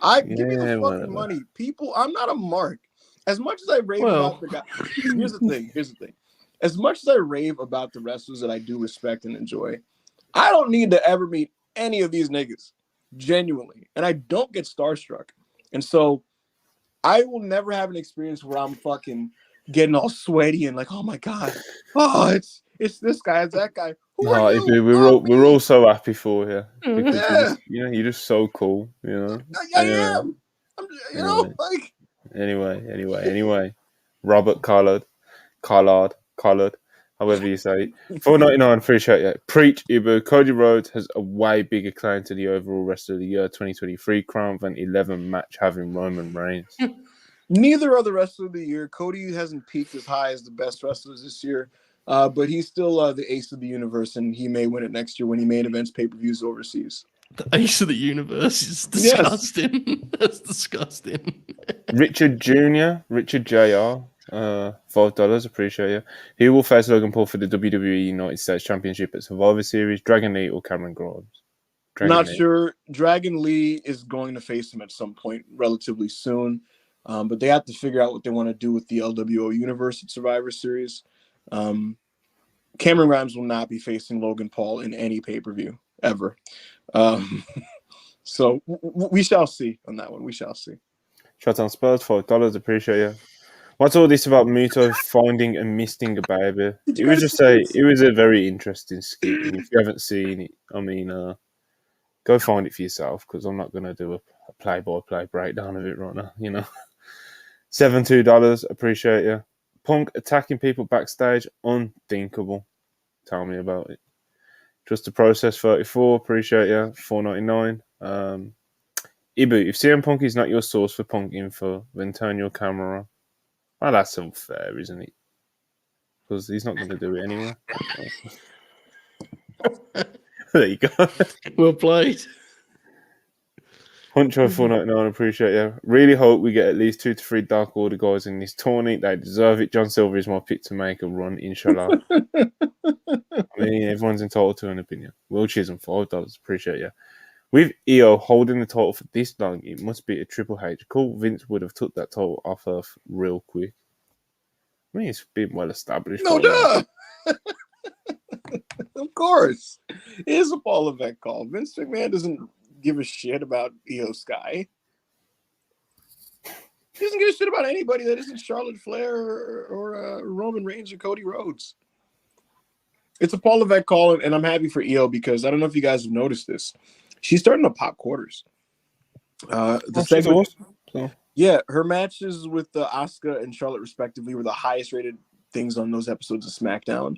Give me the fucking money, people. I'm not a mark. As much as I rave about the guy, here's the thing. As much as I rave about the wrestlers that I do respect and enjoy, I don't need to ever meet any of these niggas, genuinely. And I don't get starstruck. And so I will never have an experience where I'm fucking getting all sweaty and like, oh my God, it's this guy, it's that guy. Who are you? Dude, we're all so happy for you because Yeah. you're just so cool, you know. I am. I'm, Anyway. Robert Collard, however you say it. $4.99. Appreciate it. Preach, Ibu. Cody Rhodes has a way bigger claim to the overall rest of the year 2023 crown than 11 match having Roman Reigns. Neither are the wrestlers of the year. Cody hasn't peaked as high as the best wrestlers this year, but he's still the ace of the universe, and he may win it next year when he main events pay-per-views overseas. The ace of the universe is disgusting. Yes. That's disgusting. Richard Jr., Richard Jr., $5. Appreciate you. He will face Logan Paul for the WWE United States Championship at Survivor Series. Dragon Lee or Cameron Grimes? Not sure. Dragon Lee is going to face him at some point relatively soon, but they have to figure out what they want to do with the LWO Universe at Survivor Series. Cameron Grimes will not be facing Logan Paul in any pay-per-view ever. So we shall see on that one. We shall see. Shot on Spurs, $5. Appreciate you. What's all this about Muto finding and missing a baby? It was a very interesting skit, and if you haven't seen it, I mean, go find it for yourself because I'm not going to do a play-by-play breakdown of it right now. You know, $72. Appreciate you. Punk attacking people backstage, unthinkable. Tell me about it. Just the process, 34. Appreciate you. $4.99. Ibu, if CM Punk is not your source for Punk info, then turn your camera on. Well, that's unfair, isn't it? Because he's not going to do it anyway. There you go. Well played. Huncho $4.99. Appreciate you. Really hope we get at least 2 to 3 Dark Order guys in this tourney. They deserve it. John Silver is my pick to make a run, inshallah. I mean, everyone's entitled to an opinion. Will Chisholm, $5. Appreciate you. With EO holding the title for this long, it must be a Triple H. Cool, Vince would have took that title off her real quick. I mean, it's been well established. No, duh. Of course. It is a Paul Levesque call. Vince McMahon doesn't give a shit about EO Sky. He doesn't give a shit about anybody that isn't Charlotte Flair or Roman Reigns or Cody Rhodes. It's a Paul Levesque call, and I'm happy for EO because I don't know if you guys have noticed this. She's starting to pop quarters. Yeah, her matches with Asuka and Charlotte respectively were the highest rated things on those episodes of SmackDown.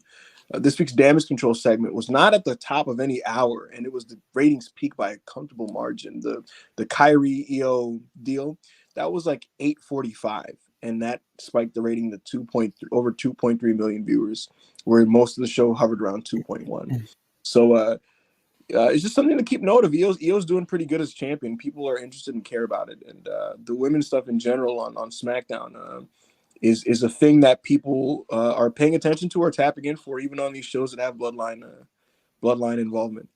This week's Damage Control segment was not at the top of any hour, and it was the ratings peak by a comfortable margin. The Kyrie EO deal, that was like 845, and that spiked the rating to over 2.3 million viewers, where most of the show hovered around 2.1. So it's just something to keep note of. EO's doing pretty good as champion. People are interested and care about it, and the women's stuff in general on SmackDown is a thing that people are paying attention to or tapping in for, even on these shows that have bloodline involvement.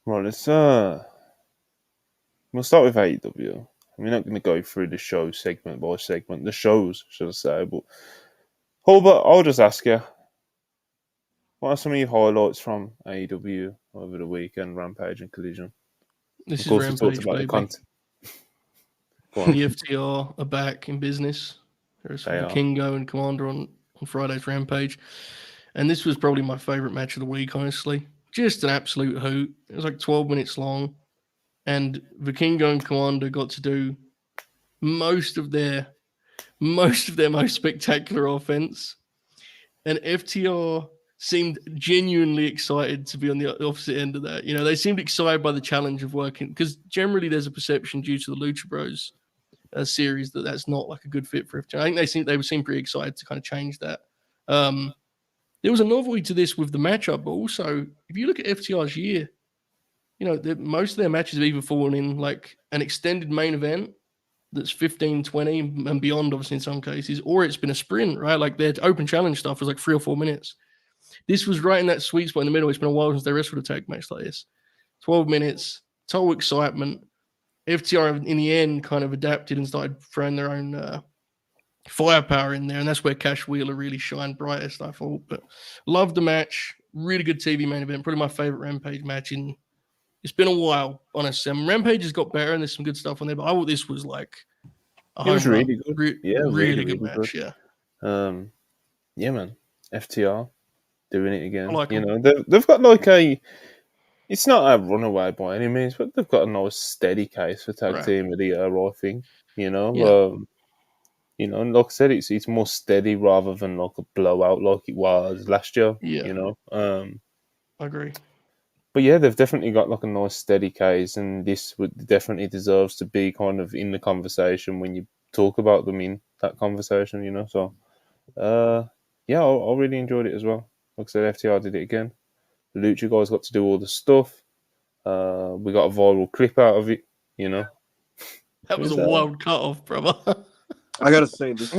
Well, let's we'll start with AEW. We're not going to go through the show segment by segment. The shows, should I say? But Hulbert, I'll just ask you, what are some of your highlights from AEW over the weekend, Rampage and Collision? This is Rampage, baby. The FTR are back in business. There's They are. Vikingo and Commander on Friday's Rampage. And this was probably my favorite match of the week, honestly. Just an absolute hoot. It was like 12 minutes long. And Vikingo and Commander got to do most of their most spectacular offense. And FTR seemed genuinely excited to be on the opposite end of that. You know, they seemed excited by the challenge of working, because generally there's a perception due to the Lucha Bros series that's not like a good fit for FTR. I think they seem pretty excited to kind of change that. There was a novelty to this with the matchup, but also if you look at FTR's year, you know, most of their matches have either fallen in like an extended main event that's 15, 20 and beyond, obviously in some cases, or it's been a sprint, right? Like their open challenge stuff was like 3 or 4 minutes. This was right in that sweet spot in the middle. It's been a while since they wrestled a tag match like this. 12 minutes, total excitement. FTR in the end kind of adapted and started throwing their own firepower in there, and that's where Cash Wheeler really shined brightest, I thought. But loved the match. Really good TV main event. Probably my favorite Rampage match in. It's been a while, honestly. Rampage has got better, and there's some good stuff on there. But I thought this was like a It was home run. really good. Really good match. Good. Yeah, man. FTR doing it again. Like you know, they've got like it's not a runaway by any means, but they've got a nice steady case for tag team of the year, I think. You know, you know, and like I said, it's more steady rather than like a blowout like it was last year. Yeah. You know, I agree. But yeah, they've definitely got like a nice steady case, and this definitely deserves to be kind of in the conversation when you talk about them in that conversation. You know, so yeah, I really enjoyed it as well. Like I said, FTR did it again. The Lucha guys got to do all the stuff. We got a viral clip out of it. You know, that was a wild cut off, brother. I gotta say this.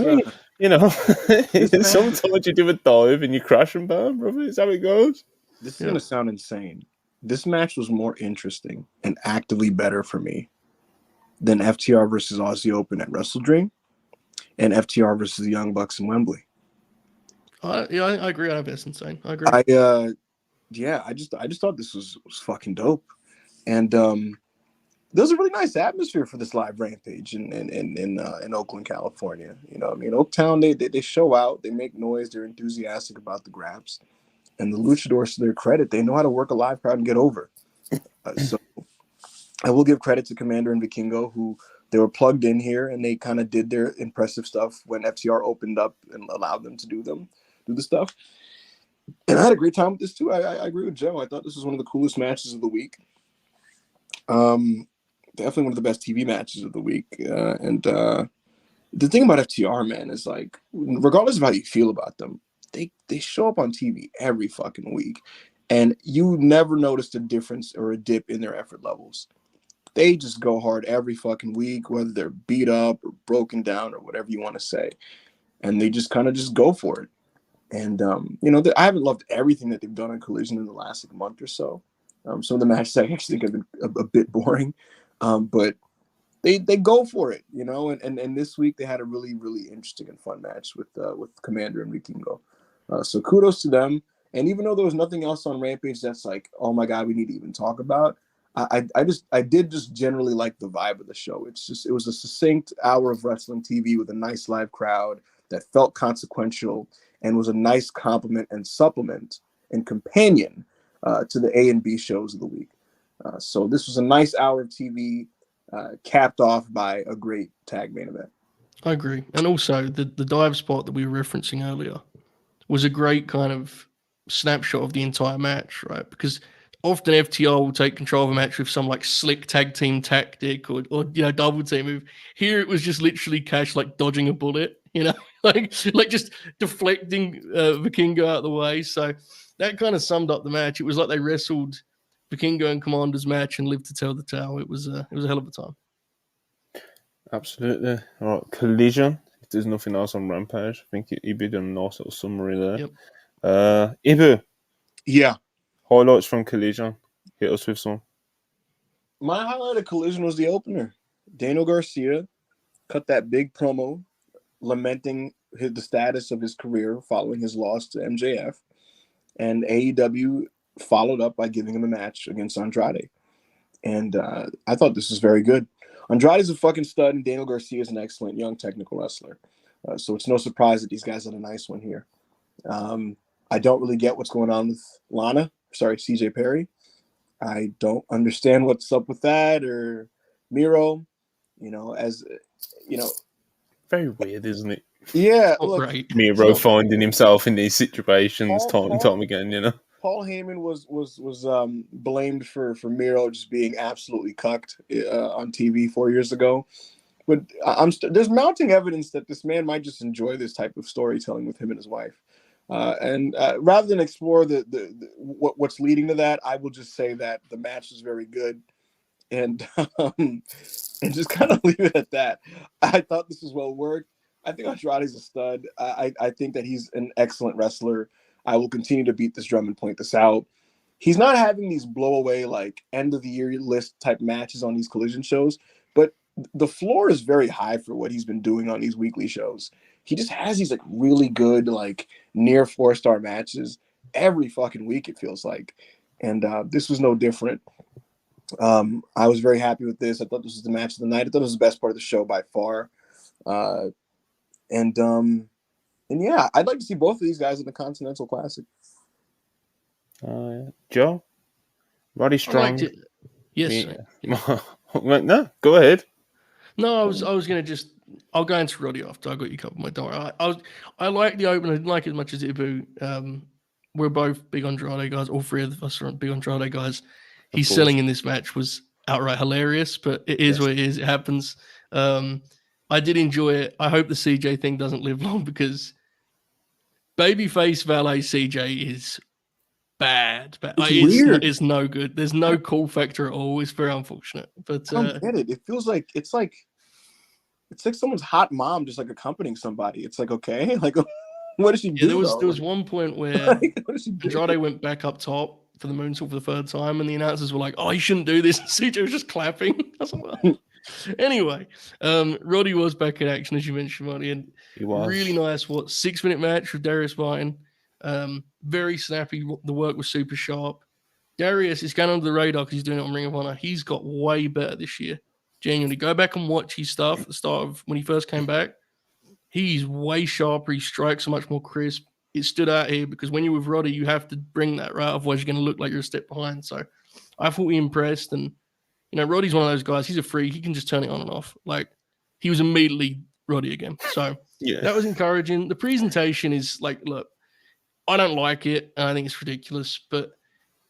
You know, sometimes you do a dive and you crash and burn, brother. Is how it goes. This is gonna sound insane. This match was more interesting and actively better for me than FTR versus Aussie Open at Wrestle Dream and FTR versus the Young Bucks in Wembley. I agree. I know that's insane. I agree. I just thought this was fucking dope, and there's a really nice atmosphere for this live Rampage in Oakland, California. You know, I mean, Oaktown, they show out, they make noise, they're enthusiastic about the graps. And the Luchadors, to their credit, they know how to work a live crowd and get over. So I will give credit to Commander and Vikingo, who they were plugged in here and they kind of did their impressive stuff when FTR opened up and allowed them to do the stuff. And I had a great time with this too. I agree with Joe. I thought this was one of the coolest matches of the week. Definitely one of the best TV matches of the week. And the thing about FTR, man, is like, regardless of how you feel about them, they show up on TV every fucking week, and you never noticed a difference or a dip in their effort levels. They just go hard every fucking week, whether they're beat up or broken down or whatever you want to say, and they just kind of just go for it. And you know, I haven't loved everything that they've done on Collision in the last month or so. Some of the matches I actually think have been a bit boring, but they go for it, you know. And this week they had a really, really interesting and fun match with Commander and Vikingo. So kudos to them. And even though there was nothing else on Rampage that's like, oh my God, we need to even talk about, I did just generally like the vibe of the show. It was a succinct hour of wrestling TV with a nice live crowd that felt consequential and was a nice complement and supplement and companion to the A and B shows of the week. So this was a nice hour of TV capped off by a great tag main event. I agree. And also the dive spot that we were referencing earlier was a great kind of snapshot of the entire match, right? Because often FTR will take control of a match with some like slick tag team tactic or you know, double team move. Here it was just literally Cash like dodging a bullet, you know, like just deflecting Vikingo out of the way. So that kind of summed up the match. It was like they wrestled Vikingo and Commander's match and lived to tell the tale. It was a hell of a time. Absolutely. All right, Collision. If there's nothing else on Rampage, I think Ibu did a nice little summary there. Yep. Ibu. Yeah. Highlights from Collision. Hit us with some. My highlight of Collision was the opener. Daniel Garcia cut that big promo lamenting the status of his career following his loss to MJF. And AEW followed up by giving him a match against Andrade. And I thought this was very good. Andrade's a fucking stud, and Daniel Garcia is an excellent young technical wrestler. So it's no surprise that these guys had a nice one here. I don't really get what's going on with CJ Perry. I don't understand what's up with that, or Miro, Very weird, isn't it? Yeah, Not look, great. Miro finding himself in these situations time and time again, Paul Heyman was blamed for Miro just being absolutely cucked on TV 4 years ago. But there's mounting evidence that this man might just enjoy this type of storytelling with him and his wife. And rather than explore what's leading to that, I will just say that the match was very good, and just kind of leave it at that. I thought this was well worked. I think Andrade's a stud. I think that he's an excellent wrestler. I will continue to beat this drum and point this out. He's not having these blow away like end of the year list type matches on these Collision shows, but the floor is very high for what he's been doing on these weekly shows. He just has these like really good like near 4-star matches every fucking week, it feels like. And this was no different. I was very happy with this. I thought this was the match of the night. I thought it was the best part of the show by far. And yeah, I'd like to see both of these guys in the Continental Classic. Joe? Roddy Strong? Yes. Yeah. No, go ahead. No, I was gonna I'll go into Roddy after I got you covered. My door. I like the opener. I didn't like it as much as Ibu. We're both big Andrade guys. All three of us are big Andrade guys. He's selling in this match was outright hilarious, but it is what it is. It happens. I did enjoy it. I hope the CJ thing doesn't live long because babyface valet CJ is bad. It's no good. There's no cool factor at all. It's very unfortunate. But I don't get it. It feels like it's like someone's hot mom just like accompanying somebody. It's like, okay, like what does she do? There was one point where Andrade went back up top for the moonsault for the third time, and the announcers were like, "Oh, you shouldn't do this." And CJ was just clapping. I was like, well. Anyway, Roddy was back in action, as you mentioned, Marty, and really nice 6-minute match with Darius Martin. Very snappy. The work was super sharp. Darius is going under the radar because he's doing it on Ring of Honor. He's got way better this year. Genuinely, go back and watch his stuff at the start of when he first came back. He's way sharper. His strikes are much more crisp. It stood out here because when you're with Roddy, you have to bring that, right? Otherwise, you're going to look like you're a step behind. So I thought he impressed. And, Roddy's one of those guys. He's a freak. He can just turn it on and off. Like, he was immediately Roddy again. So that was encouraging. The presentation is like, look, I don't like it. And I think it's ridiculous. But,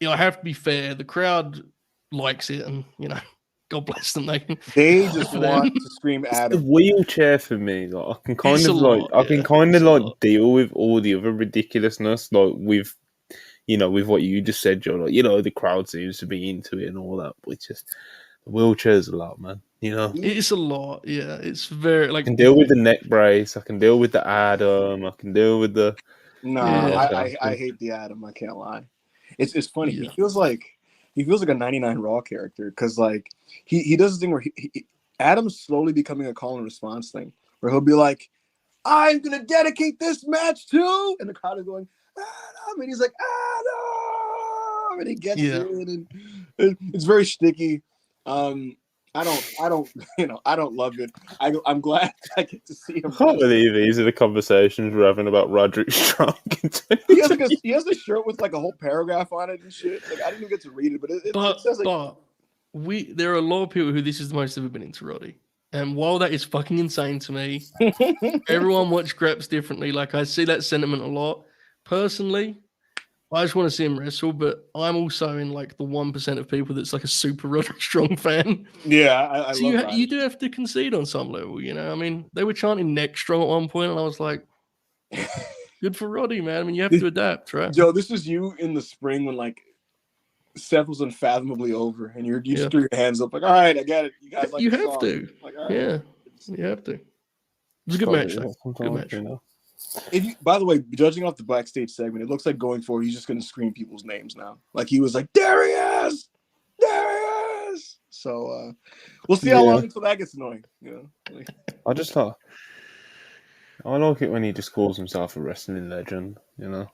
I have to be fair. The crowd likes it. And, God bless them. They just want to scream at him. The wheelchair for me, like I can kind of deal with all the other ridiculousness, like with what you just said, Joe. Like the crowd seems to be into it and all that, but it's just the wheelchair's a lot, man. It's a lot. Yeah, it's very like. I can deal with the neck brace. I can deal with the Adam. I can deal with the. I hate the Adam. I can't lie. It's funny. Yeah. He feels like a 99 Raw character because like he does this thing where Adam's slowly becoming a call and response thing where he'll be like, I'm gonna dedicate this match to, and the crowd is going Adam, and he's like Adam, and he gets in, and it's very sticky. I don't love it. I'm glad I get to see him. I can't believe these are the conversations we're having about Roderick Strong. He has a shirt with like a whole paragraph on it and shit. Like I didn't even get to read it, but it says like. There are a lot of people who this is the most they've ever been into Roddy. And while that is fucking insane to me, everyone watches Greps differently. Like I see that sentiment a lot. Personally, I just want to see him wrestle, but I'm also in like the 1% of people that's like a super Roderick Strong fan. Yeah, I love that. You do have to concede on some level, I mean, they were chanting neck strong at one point, and I was like, good for Roddy, man. I mean, you have to adapt, right? Joe, this was you in the spring when like Seth was unfathomably over, and you just threw your hands up like, all right, I get it. You guys like you the have song. to. Like, right. Yeah, you have to. It was a good match, though. Good match. By the way, judging off the backstage segment, it looks like going forward, he's just going to scream people's names now. Like he was like, Darius! Darius! So we'll see how long until that gets annoying. I just thought, I like it when he just calls himself a wrestling legend,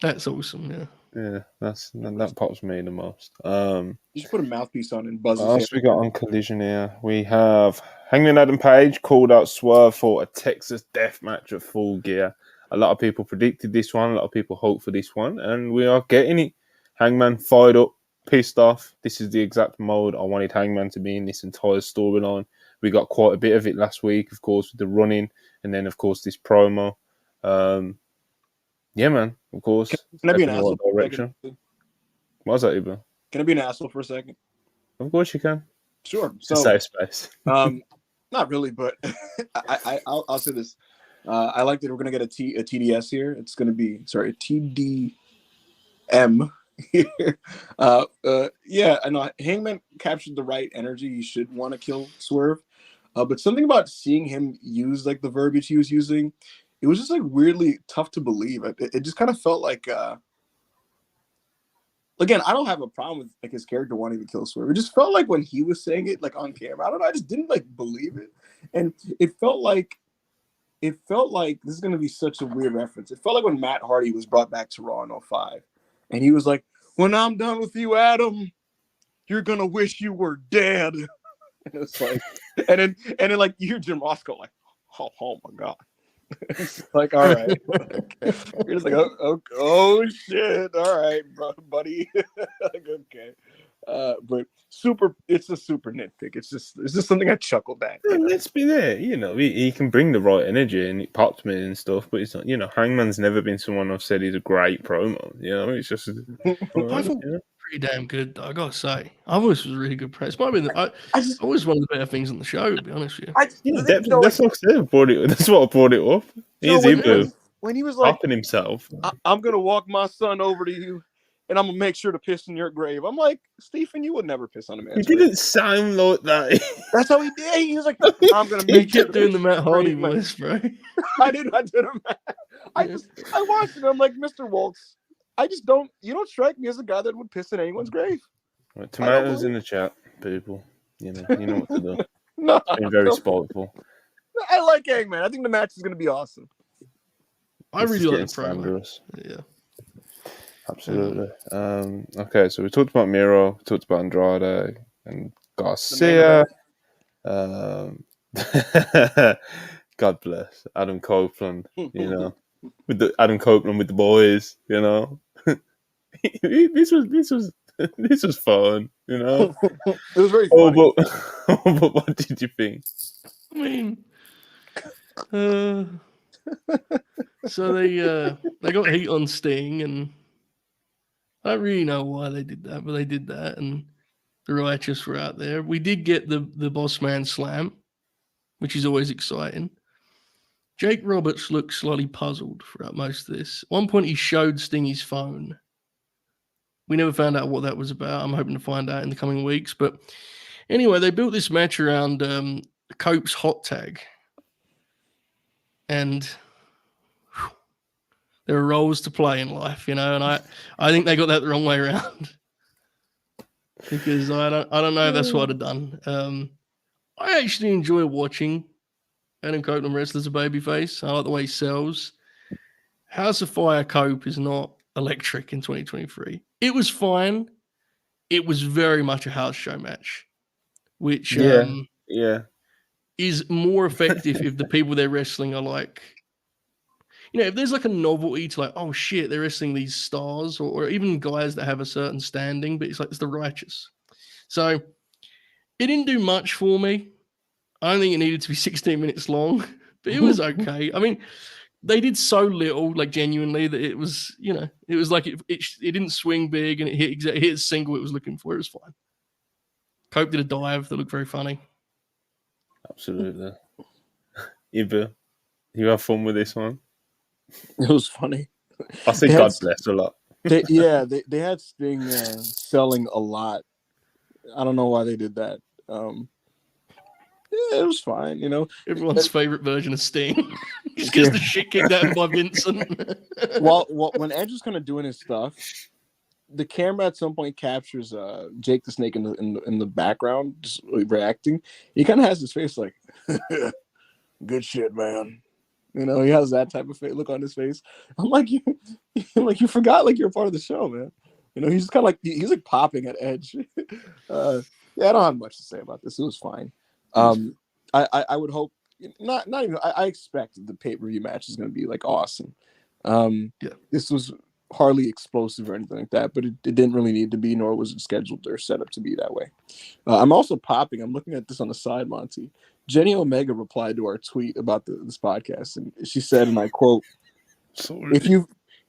That's awesome, yeah. Yeah, that pops me the most. You should put a mouthpiece on and buzz. What else we got on Collision here? We have Hangman Adam Page called out Swerve for a Texas death match at Full Gear. A lot of people predicted this one. A lot of people hoped for this one. And we are getting it. Hangman fired up, pissed off. This is the exact mode I wanted Hangman to be in this entire storyline. We got quite a bit of it last week, of course, with the running. And then, of course, this promo. Yeah, man. Of course. Can I be an asshole? Direction. What was that, Iba? Can I be an asshole for a second? Of course you can. Sure. So, safe space. Not really, but I'll say this. I like that we're gonna get a TDS here. It's gonna be a TDM here. Yeah, I know Hangman captured the right energy. You should want to kill Swerve. But something about seeing him use like the verbiage he was using, it was just like weirdly tough to believe. It just kind of felt like again, I don't have a problem with like his character wanting to kill Swerve. It just felt like when he was saying it like on camera, I don't know, I just didn't like believe it. And it felt like this is gonna be such a weird reference. It felt like when Matt Hardy was brought back to Raw in 05, and he was like, "When I'm done with you, Adam, you're gonna wish you were dead." And it's like, and then like you hear Jim Ross go like, "Oh my god." It's like, all right. You're just like, oh shit. All right, buddy. Like, okay. But it's a super nitpick. It's just something I chuckled at. Yeah, let's be there. You know, he can bring the right energy and it pops me and stuff, but it's not, you know, Hangman's never been someone I've said he's a great promo. You know, it's just I thought pretty damn good, though, I gotta say. I always was a really good press. Might be always one of the better things on the show, to be honest with you. That's what I said. That's what I brought it up. When he was like, popping himself, I'm gonna walk my son over to you, and I'm gonna make sure to piss in your grave. I'm like, Stephen, you would never piss on a man's grave. He didn't sound like that. That's how he did. He was like, I'm gonna make sure. He kept doing the Matt Hardy voice, bro. I did him. I watched it. I'm like, Mr. Waltz, you don't strike me as a guy that would piss in anyone's grave. Right, tomatoes in the chat, people. You know what to do. No, being very spiteful. I like Hangman. I think the match is going to be awesome. I really like the promo. Yeah, absolutely. Okay, so we talked about Miro, we talked about Andrade and Garcia. God bless Adam Copeland. You know, with the Adam Copeland with the boys. You know, this was fun. You know, it was very funny. But what did you think? I mean, so they got heat on Sting, and I don't really know why they did that, but they did that, and the Righteous were out there. We did get the Boss Man Slam, which is always exciting. Jake Roberts looked slightly puzzled throughout most of this. At one point, he showed Sting his phone. We never found out what that was about. I'm hoping to find out in the coming weeks. But anyway, they built this match around Cope's hot tag. And whew, there are roles to play in life, you know, and I think they got that the wrong way around. Because I don't know if that's what I'd have done. I actually enjoy watching Adam Copeland wrestle as a babyface. I like the way he sells. House of Fire Cope is not electric in 2023. It was fine. It was very much a house show match, which is more effective if the people they're wrestling are like, you know, if there's like a novelty to like, oh shit, they're wrestling these stars or even guys that have a certain standing, but it's like it's the Righteous. So it didn't do much for me. I don't think it needed to be 16 minutes long, but it was okay. I mean, they did so little, like genuinely, that it was, you know, it was like it didn't swing big and it hit a single it was looking for. It was fine. Cope did a dive that looked very funny. Absolutely. Iba, you have fun with this one? It was funny. I think God bless a lot. They had Sting selling a lot. I don't know why they did that. Yeah, it was fine, you know. Everyone's favorite version of Sting. He just gets the shit kicked out of him by Vincent. Well, when Edge was kind of doing his stuff, the camera at some point captures Jake the Snake in the background, just reacting. He kind of has his face like, "Good shit, man." You know, he has that type of look on his face. I'm like, you forgot like you're a part of the show, man. You know, he's just kind of like he's like popping at Edge. Yeah, I don't have much to say about this. It was fine. I I would hope not even. I expect the pay-per-view match is going to be like awesome. This was hardly explosive or anything like that, but it didn't really need to be, nor was it scheduled or set up to be that way. I'm also popping. I'm looking at this on the side, Monty. Jenny Omega replied to our tweet about this podcast, and she said, and I quote, Sorry.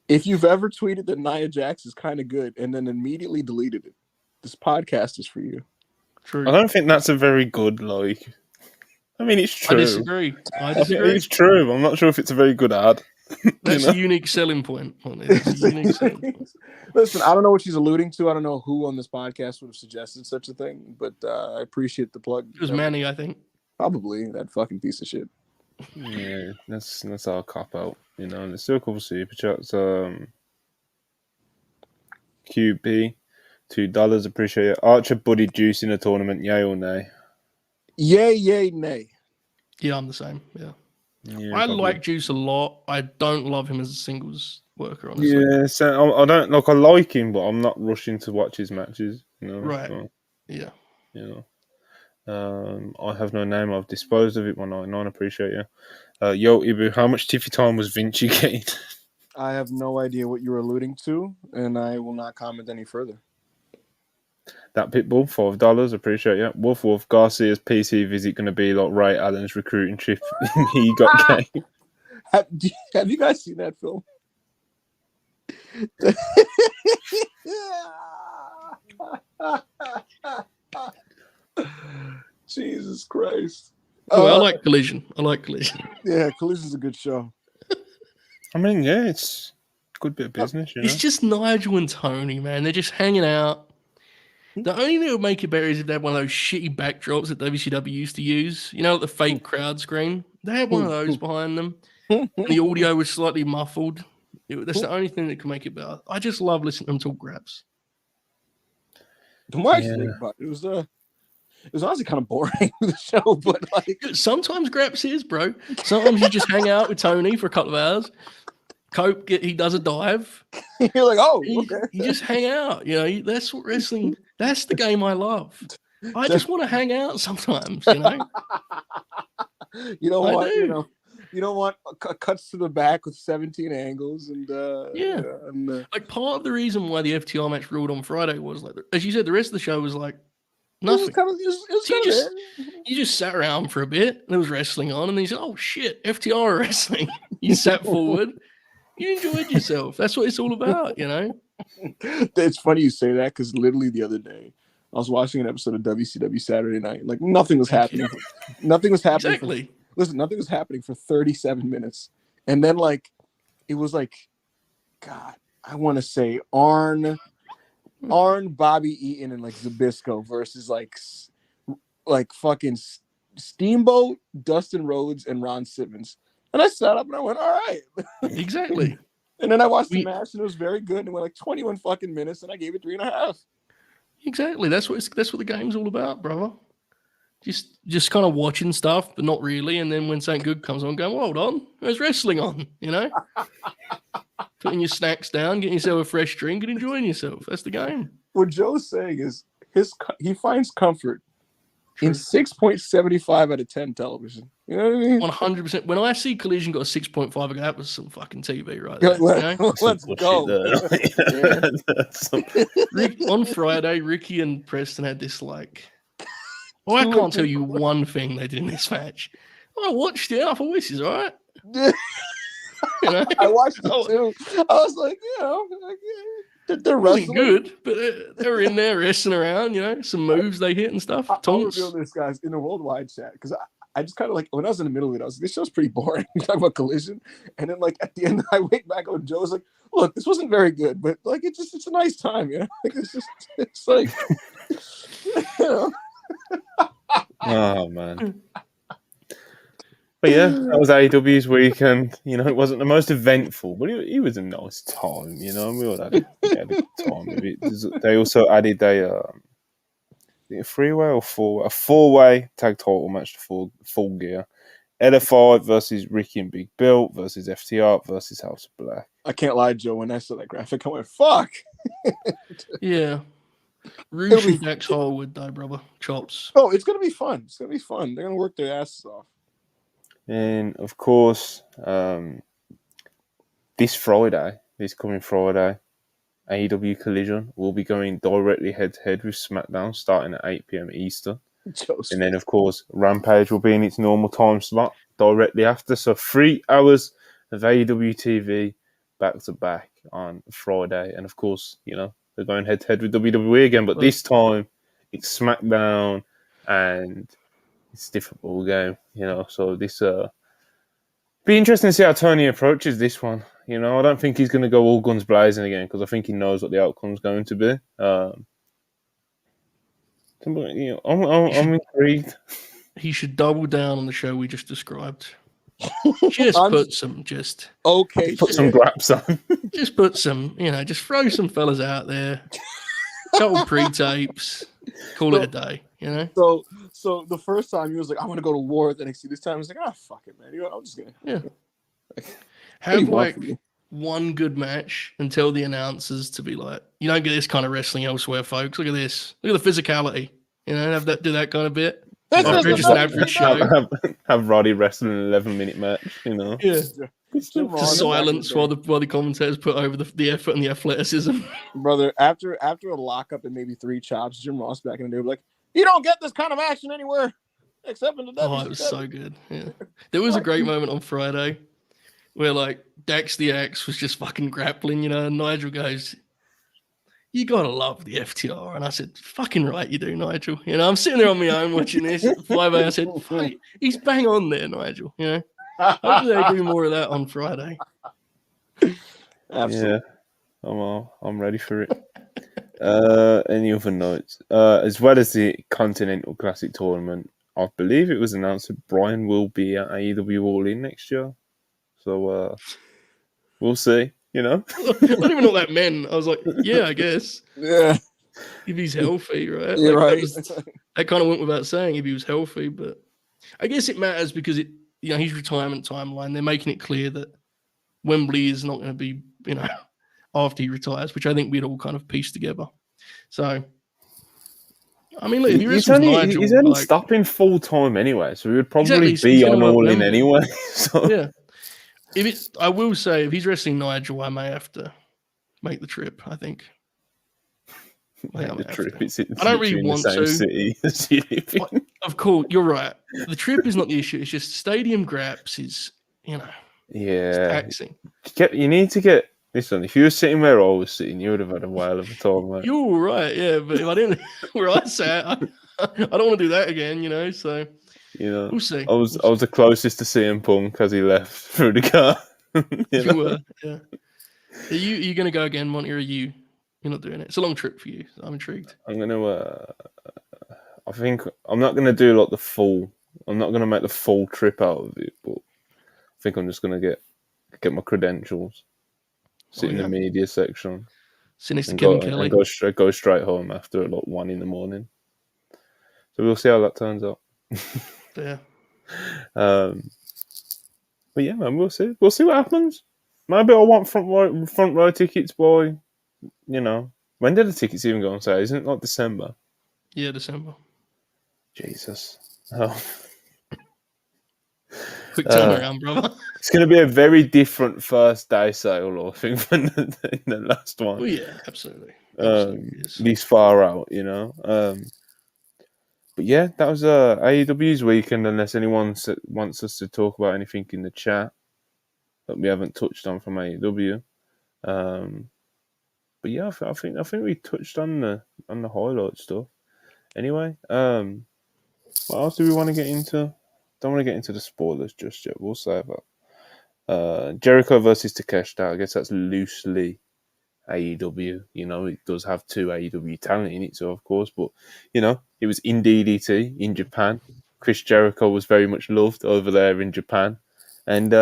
If you've ever tweeted that Nia Jax is kind of good and then immediately deleted it, this podcast is for you. True. I don't think that's a very good, like... I mean, it's true. I disagree. It's true. I'm not sure if it's a very good ad. That's a unique selling point. Listen, I don't know what she's alluding to. I don't know who on this podcast would have suggested such a thing, but I appreciate the plug. It was Manny, I think. Probably that fucking piece of shit. Yeah, that's our cop out, And there's still a couple super chats. QB, $2, appreciate it. Archer Buddy Juice in a tournament, yay or nay? Yay, nay. Yeah, I'm the same. Yeah. Yeah, I like Juice a lot. I don't love him as a singles worker, honestly. Yeah, so I don't I like him, but I'm not rushing to watch his matches. Right. So, yeah. I have no name. I've disposed of it. 199. Appreciate you. Yo, Ibu, how much tiffy time was Vinci getting? I have no idea what you're alluding to, and I will not comment any further. That Pitbull, $5. Appreciate you. Wolf Garcia's PC visit going to be like Ray Allen's recruiting trip. He got game. Have you guys seen that film? Jesus Christ. Oh, I like Collision. Yeah, Collision's a good show. I mean, yeah, it's a good bit of business. It's just Nigel and Tony, man. They're just hanging out. The only thing that would make it better is if they had one of those shitty backdrops that WCW used to use. The fake crowd screen. They had one of those behind them. And the audio was slightly muffled. That's the only thing that can make it better. I just love listening to them talk graps. The more I think about it, it was honestly kind of boring, the show, but like... Sometimes graps is, bro. Sometimes you just hang out with Tony for a couple of hours. Cope, he does a dive. You're like, oh, okay. You just hang out. That's what wrestling... That's the game I love. I just want to hang out sometimes, You know what? You don't want cuts to the back with 17 angles and like part of the reason why the FTR match ruled on Friday was like, as you said, the rest of the show was like nothing. You just sat around for a bit. There was wrestling on, and then you said, "Oh shit, FTR are wrestling." You sat forward. You enjoyed yourself. That's what it's all about, It's funny you say that because literally the other day I was watching an episode of WCW Saturday Night. Like nothing was happening. Nothing was happening. Exactly. Nothing was happening for 37 minutes, and then it was like, God, I want to say Arn, Bobby Eaton, and like Zbyszko versus like fucking Steamboat, Dustin Rhodes, and Ron Simmons. And I sat up and I went, all right. Exactly. And then I watched the match and it was very good. And it went like 21 fucking minutes and I gave it 3.5. Exactly. That's what the game's all about, brother. Just kind of watching stuff, but not really. And then when something good comes on, going, well, hold on, there's wrestling on, Putting your snacks down, getting yourself a fresh drink and enjoying yourself. That's the game. What Joe's saying is he finds comfort in 6.75 out of 10 television. You know what I mean? 100%. When I see Collision got a 6.5, I go, that was some fucking TV right there. Let's go. On Friday, Ricky and Preston had this I can't tell you one thing they did in this match. I watched it. I thought, this is all right. I watched it too. I was like, they're wrestling. Good, but they were in there wrestling around, some moves they hit and stuff. I'll reveal this, guys, in the worldwide chat, because I just kind of when I was in the middle of it, I was like, this show's pretty boring. We talk about Collision, and then at the end, I wake back up and Joe's like, look, this wasn't very good, but it's a nice time, it's like, Oh man. But yeah, that was AEW's week, and it wasn't the most eventful, but it was a nice time. We all had a good time with it. They also added a three-way or four-way tag title match to Full Gear. LFI versus Ricky and Big Bill versus FTR versus House of Black. I can't lie, Joe. When I saw that graphic, I went, "Fuck." Yeah. Roosh and Dax Harwood, though, brother. Chops. Oh, it's gonna be fun. It's gonna be fun. They're gonna work their asses off. And of course, this coming Friday, AEW Collision will be going directly head to head with SmackDown starting at 8 p.m. Eastern. Joseph. And then, of course, Rampage will be in its normal time slot directly after. So 3 hours of AEW TV back to back on Friday. And, of course, they're going head to head with WWE again. But this time, it's SmackDown and it's a different ball game, So this be interesting to see how Tourney approaches this one. I don't think he's going to go all guns blazing again because I think he knows what the outcome's going to be. I'm intrigued. He should double down on the show we just described. Put some graps on. Just put some, just throw some fellas out there. Couple pre-tapes. Call it a day, So the first time he was like, I want to go to war with NXT. This time he's like, fuck it, man. I'm just gonna have one good match and tell the announcers to be like, you don't get this kind of wrestling elsewhere, folks. Look at this. Look at the physicality. Do that kind of bit. After just an average show. Have Roddy wrestle an 11-minute match, Yeah. Silence while the commentators put over the effort and the athleticism. Brother, after a lockup and maybe 3 chops, Jim Ross back in the day was like, you don't get this kind of action anywhere except in the WWE. Oh, it was so good. Yeah. There was a great moment on Friday where Dax the Axe was just fucking grappling, and Nigel goes, you gotta love the FTR. And I said, fucking right you do, Nigel. I'm sitting there on my own watching this at 5 a.m. I said, he's bang on there, Nigel. Hopefully they do more of that on Friday. Absolutely. Yeah. I'm ready for it. Any other notes? As well as the Continental Classic Tournament, I believe it was announced that Brian will be at AEW All In next year. So we'll see, I don't even know what that meant. I was like, yeah, I guess. Yeah. If he's healthy, right? Yeah, right. That kind of went without saying if he was healthy, but I guess it matters because his retirement timeline, they're making it clear that Wembley is not going to be, after he retires, which I think we'd all kind of piece together. So, I mean, look, if he's only stopping full time anyway, so he would probably be on All In anyway. So. Yeah. I will say, if he's wrestling Nigel, I may have to make the trip. I think. I don't really want to. City of course, you're right. The trip is not the issue. It's just stadium graps is, Yeah. It's taxing. You need to get. Listen, if you were sitting where I was sitting, you would have had a whale of a time, mate. You're right, yeah. But if I didn't, where I sat, I don't want to do that again, So. We'll see. I was the closest to CM Punk as he left through the car. You were, yeah. Are you going to go again, Monty, or are you're not doing it? It's a long trip for you. So I'm intrigued. I'm going to. I think I'm not going to do the full. I'm not going to make the full trip out of it, but I think I'm just going to get my credentials, sit in the media section, sit next to Kevin Kelly, and go straight home after 1 a.m. So we'll see how that turns out. Yeah. But yeah, man, we'll see. We'll see what happens. Maybe I want front row tickets, boy. When did the tickets even go on sale? Isn't it December? Yeah, December. Jesus. Oh. Quick turnaround, brother. It's going to be a very different first day sale, I think, than the last one. Oh yeah, absolutely. This far out, But yeah, that was AEW's weekend, unless anyone wants us to talk about anything in the chat that we haven't touched on from AEW. But yeah, I think we touched on the highlight stuff. Anyway, what else do we want to get into? Don't want to get into the spoilers just yet. We'll save that. Jericho versus Takeshita. I guess that's loosely AEW. It does have 2 AEW talent in it, so of course, but it was in DDT in Japan. Chris Jericho was very much loved over there in Japan, and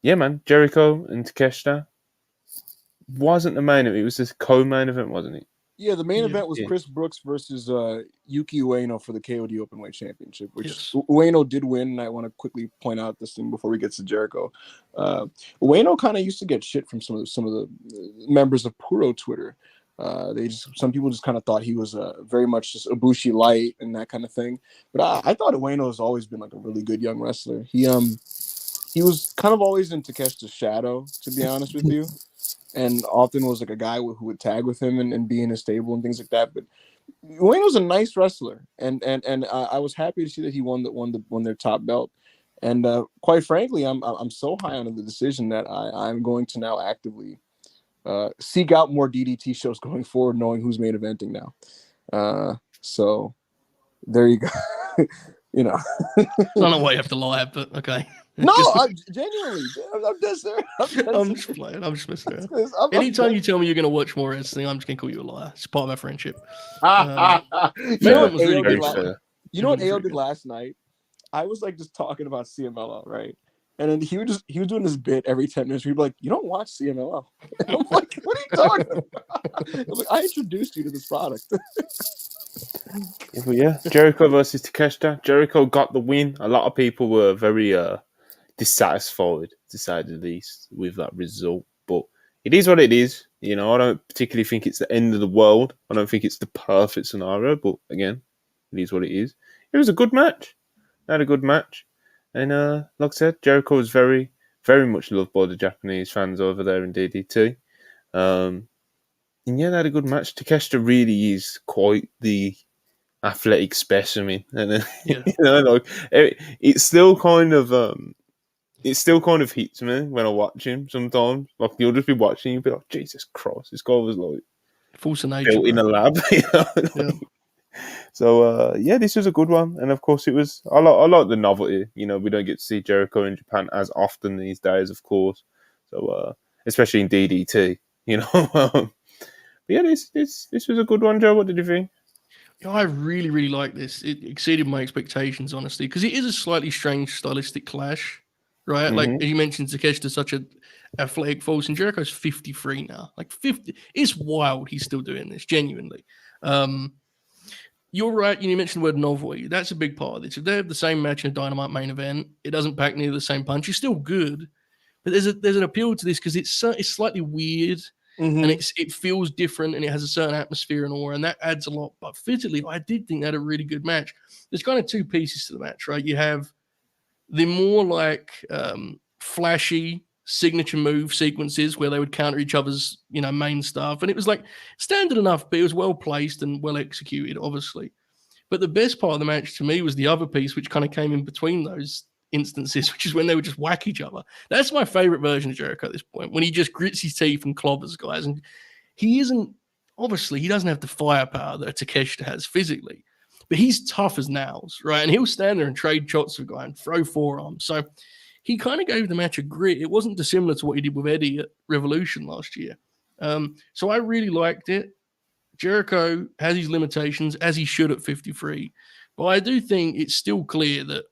yeah, man, Jericho and Takeshita wasn't the main event. It was this co-main event, wasn't it? Yeah, the main event was Chris Brooks versus Yuki Ueno for the KOD Openweight Championship, which Ueno did win. And I want to quickly point out this thing before we get to Jericho. Ueno kind of used to get shit from some of the members of Puro Twitter Some people just kind of thought he was very much just Ibushi light and that kind of thing. But I thought Ueno has always been like a really good young wrestler. He was kind of always in Takeshita's shadow, to be honest with you, and often was like a guy who would tag with him and be in his stable and things like that. But Ueno's a nice wrestler, and I was happy to see that he won their top belt. And quite frankly, I'm so high on the decision that I'm going to now actively seek out more DDT shows going forward, knowing who's main eventing now. So there you go. You know, I don't know why you have to lie, but okay. No, genuinely, I'm just there. I'm just playing. I'm just messing around. Anytime you tell me you're going to watch more wrestling, I'm just going to call you a liar. It's part of our friendship. You know what really AO did last night? I was like just talking about CMLL, right? And then he was doing this bit every 10 minutes. He'd be like, "You don't watch CMLL." And I'm like, "What are you talking about?" I'm like, "I introduced you to this product." Yeah, Jericho versus Takeshita. Jericho got the win. A lot of people were very dissatisfied, to say the least, with that result. But it is what it is. You know, I don't particularly think it's the end of the world. I don't think it's the perfect scenario. But again, it is what it is. It was a good match. They had a good match. And like I said, Jericho was very, very much loved by the Japanese fans over there in DDT. And yeah, they had a good match. Takeshita really is quite the athletic specimen. And Yeah. you know, like it still kind of hits me when I watch him sometimes. Like you'll just be watching, you'll be like, Jesus Christ, this guy was like Force of nature, built in a lab. You know? Yeah. So yeah, this was a good one, and of course it was. I like the novelty. You know, we don't get to see Jericho in Japan as often these days, of course. So especially in DDT, you know. But yeah, this was a good one, Joe. What did you think? Yeah, I really, really like this. It exceeded my expectations, honestly, because it is a slightly strange stylistic clash, right? Mm-hmm. Like, as you mentioned, Takeshita's such a athletic force, and Jericho's 53 now. Like, 50. It's wild he's still doing this, genuinely. You're right. You mentioned the word novelty. That's a big part of this. If they have the same match in a Dynamite main event, it doesn't pack near the same punch. It's still good, but there's an appeal to this because it's slightly weird. Mm-hmm. And it feels different and it has a certain atmosphere and aura, and that adds a lot. But physically, I did think they had a really good match. There's kind of two pieces to the match, right? You have the more like flashy signature move sequences where they would counter each other's, main stuff. And it was like standard enough, but it was well placed and well executed, obviously. But the best part of the match to me was the other piece, which kind of came in between those instances, which is when they would just whack each other. That's my favorite version of Jericho at this point, when he just grits his teeth and clobbers guys. And he doesn't have the firepower that Takeshita has physically, but he's tough as nails, right? And he'll stand there and trade shots with a guy and throw forearms. So he kind of gave the match a grit. It wasn't dissimilar to what he did with Eddie at Revolution last year. So I really liked it. Jericho has his limitations, as he should at 53. But I do think it's still clear that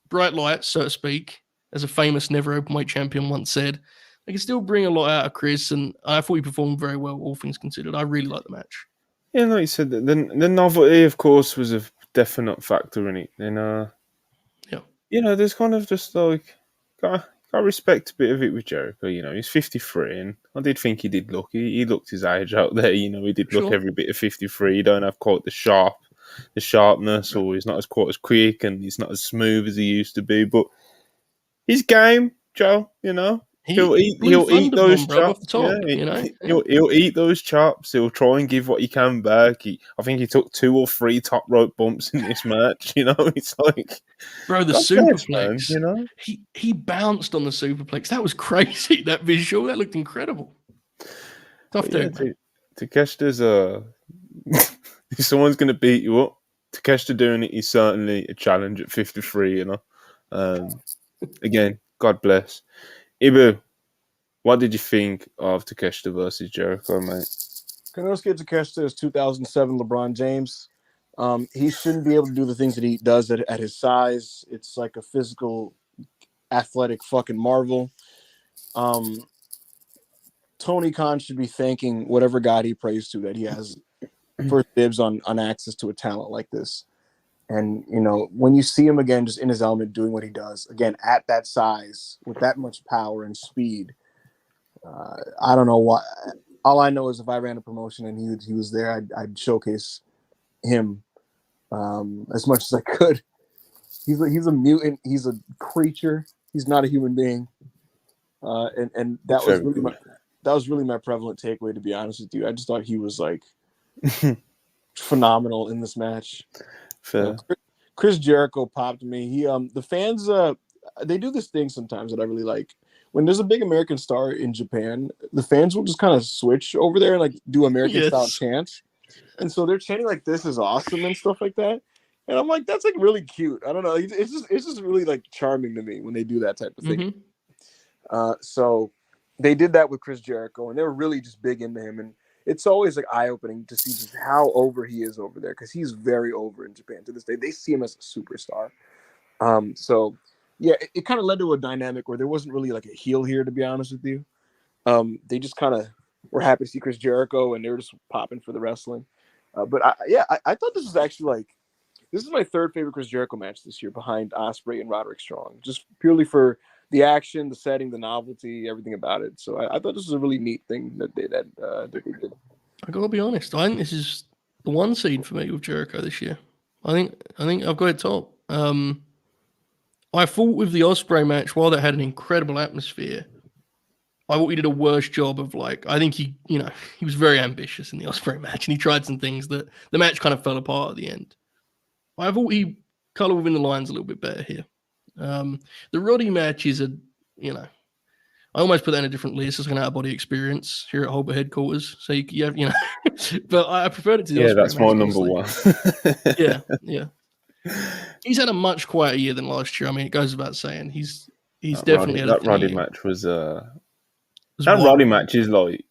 bright lights, so to speak, as a famous never openweight champion once said, they can still bring a lot out of Chris, and I thought he performed very well, all things considered. I really liked the match. Yeah, like you said, the novelty, of course, was a definite factor in it. And there's kind of just like I respect a bit of it with Jericho. You know, he's 53, and I did think he did look. He looked his age out there. You know, he did look every bit of 53. He don't have quite the sharpness, or he's not quite as quick, and he's not as smooth as he used to be. But his game, Joe, you know, he'll eat those chops. He'll eat those chops. He'll try and give what he can back. I think he took 2 or 3 top rope bumps in this match. You know, it's like, bro, the superplex. You know, he bounced on the superplex. That was crazy. That visual, that looked incredible. Tough dude. Takeshita's if someone's going to beat you up, Takeshita doing it is certainly a challenge at 53, you know. Again, God bless. Ibu, what did you think of Takeshita versus Jericho, mate? Konosuke Takeshita is 2007 LeBron James. He shouldn't be able to do the things that he does at his size. It's like a physical, athletic fucking marvel. Tony Khan should be thanking whatever God he prays to that he has first dibs on access to a talent like this. And, you know, when you see him again, just in his element, doing what he does, again, at that size, with that much power and speed, I don't know why. all I know is if I ran a promotion and he was there, I'd showcase him as much as I could. He's a mutant. He's a creature. He's not a human being. And that was really my prevalent takeaway, to be honest with you. I just thought he was like phenomenal in this match. Fair. Chris Jericho popped me. He the fans they do this thing sometimes that I really like. When there's a big American star in Japan, the fans will just kind of switch over there and like do American style chants. And so they're chanting like "this is awesome" and stuff like that. And I'm like, that's like really cute. I don't know. It's just really like charming to me when they do that type of thing. So they did that with Chris Jericho, and they were really just big into him. And it's always like eye-opening to see just how over he is over there, because he's very over in Japan to this day. They see him as a superstar. So yeah, it kind of led to a dynamic where there wasn't really like a heel here, to be honest with you. They just kind of were happy to see Chris Jericho, and they were just popping for the wrestling. But I thought this was actually like, this is my third favorite Chris Jericho match this year, behind Ospreay and Roderick Strong, just purely for the action, the setting, the novelty, everything about it. So I thought this was a really neat thing that they did. I gotta be honest. I think this is the one seed for me with Jericho this year. I think I've got it top. I thought with the Ospreay match, while that had an incredible atmosphere, I thought he did a worse job of like. I think he was very ambitious in the Ospreay match, and he tried some things that the match kind of fell apart at the end. I thought he colored within the lines a little bit better here. The Roddy match is I almost put that in a different list as an out-of-body experience here at Holbert headquarters. So you have, but I preferred it to the Ospreay that's match, my number one. Yeah. He's had a much quieter year than last year. I mean, it goes without saying. He's definitely had a Roddy match was that Roddy match is like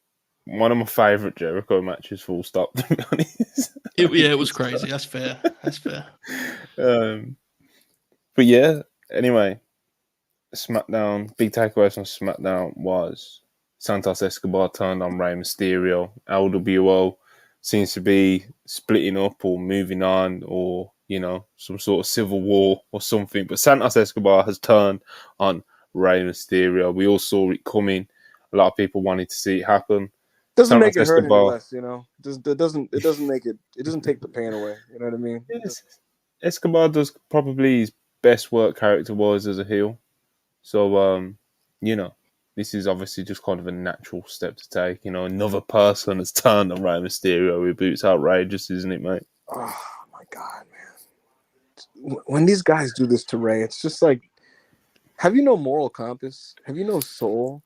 one of my favorite Jericho matches. Full stop. To be honest. It was crazy. That's fair. But yeah. Anyway, SmackDown. Big takeaways from SmackDown was Santos Escobar turned on Rey Mysterio. LWO seems to be splitting up or moving on, or some sort of civil war or something. But Santos Escobar has turned on Rey Mysterio. We all saw it coming. A lot of people wanted to see it happen. Doesn't make it hurt any less, It doesn't make it. It doesn't take the pain away. You know what I mean? Yes. Escobar does probably his best work character-wise as a heel. So, this is obviously just kind of a natural step to take. Another person has turned on Rey Mysterio with boots. Outrageous, isn't it, mate? Oh my God, man! When these guys do this to Rey, it's just like, have you no moral compass? Have you no soul?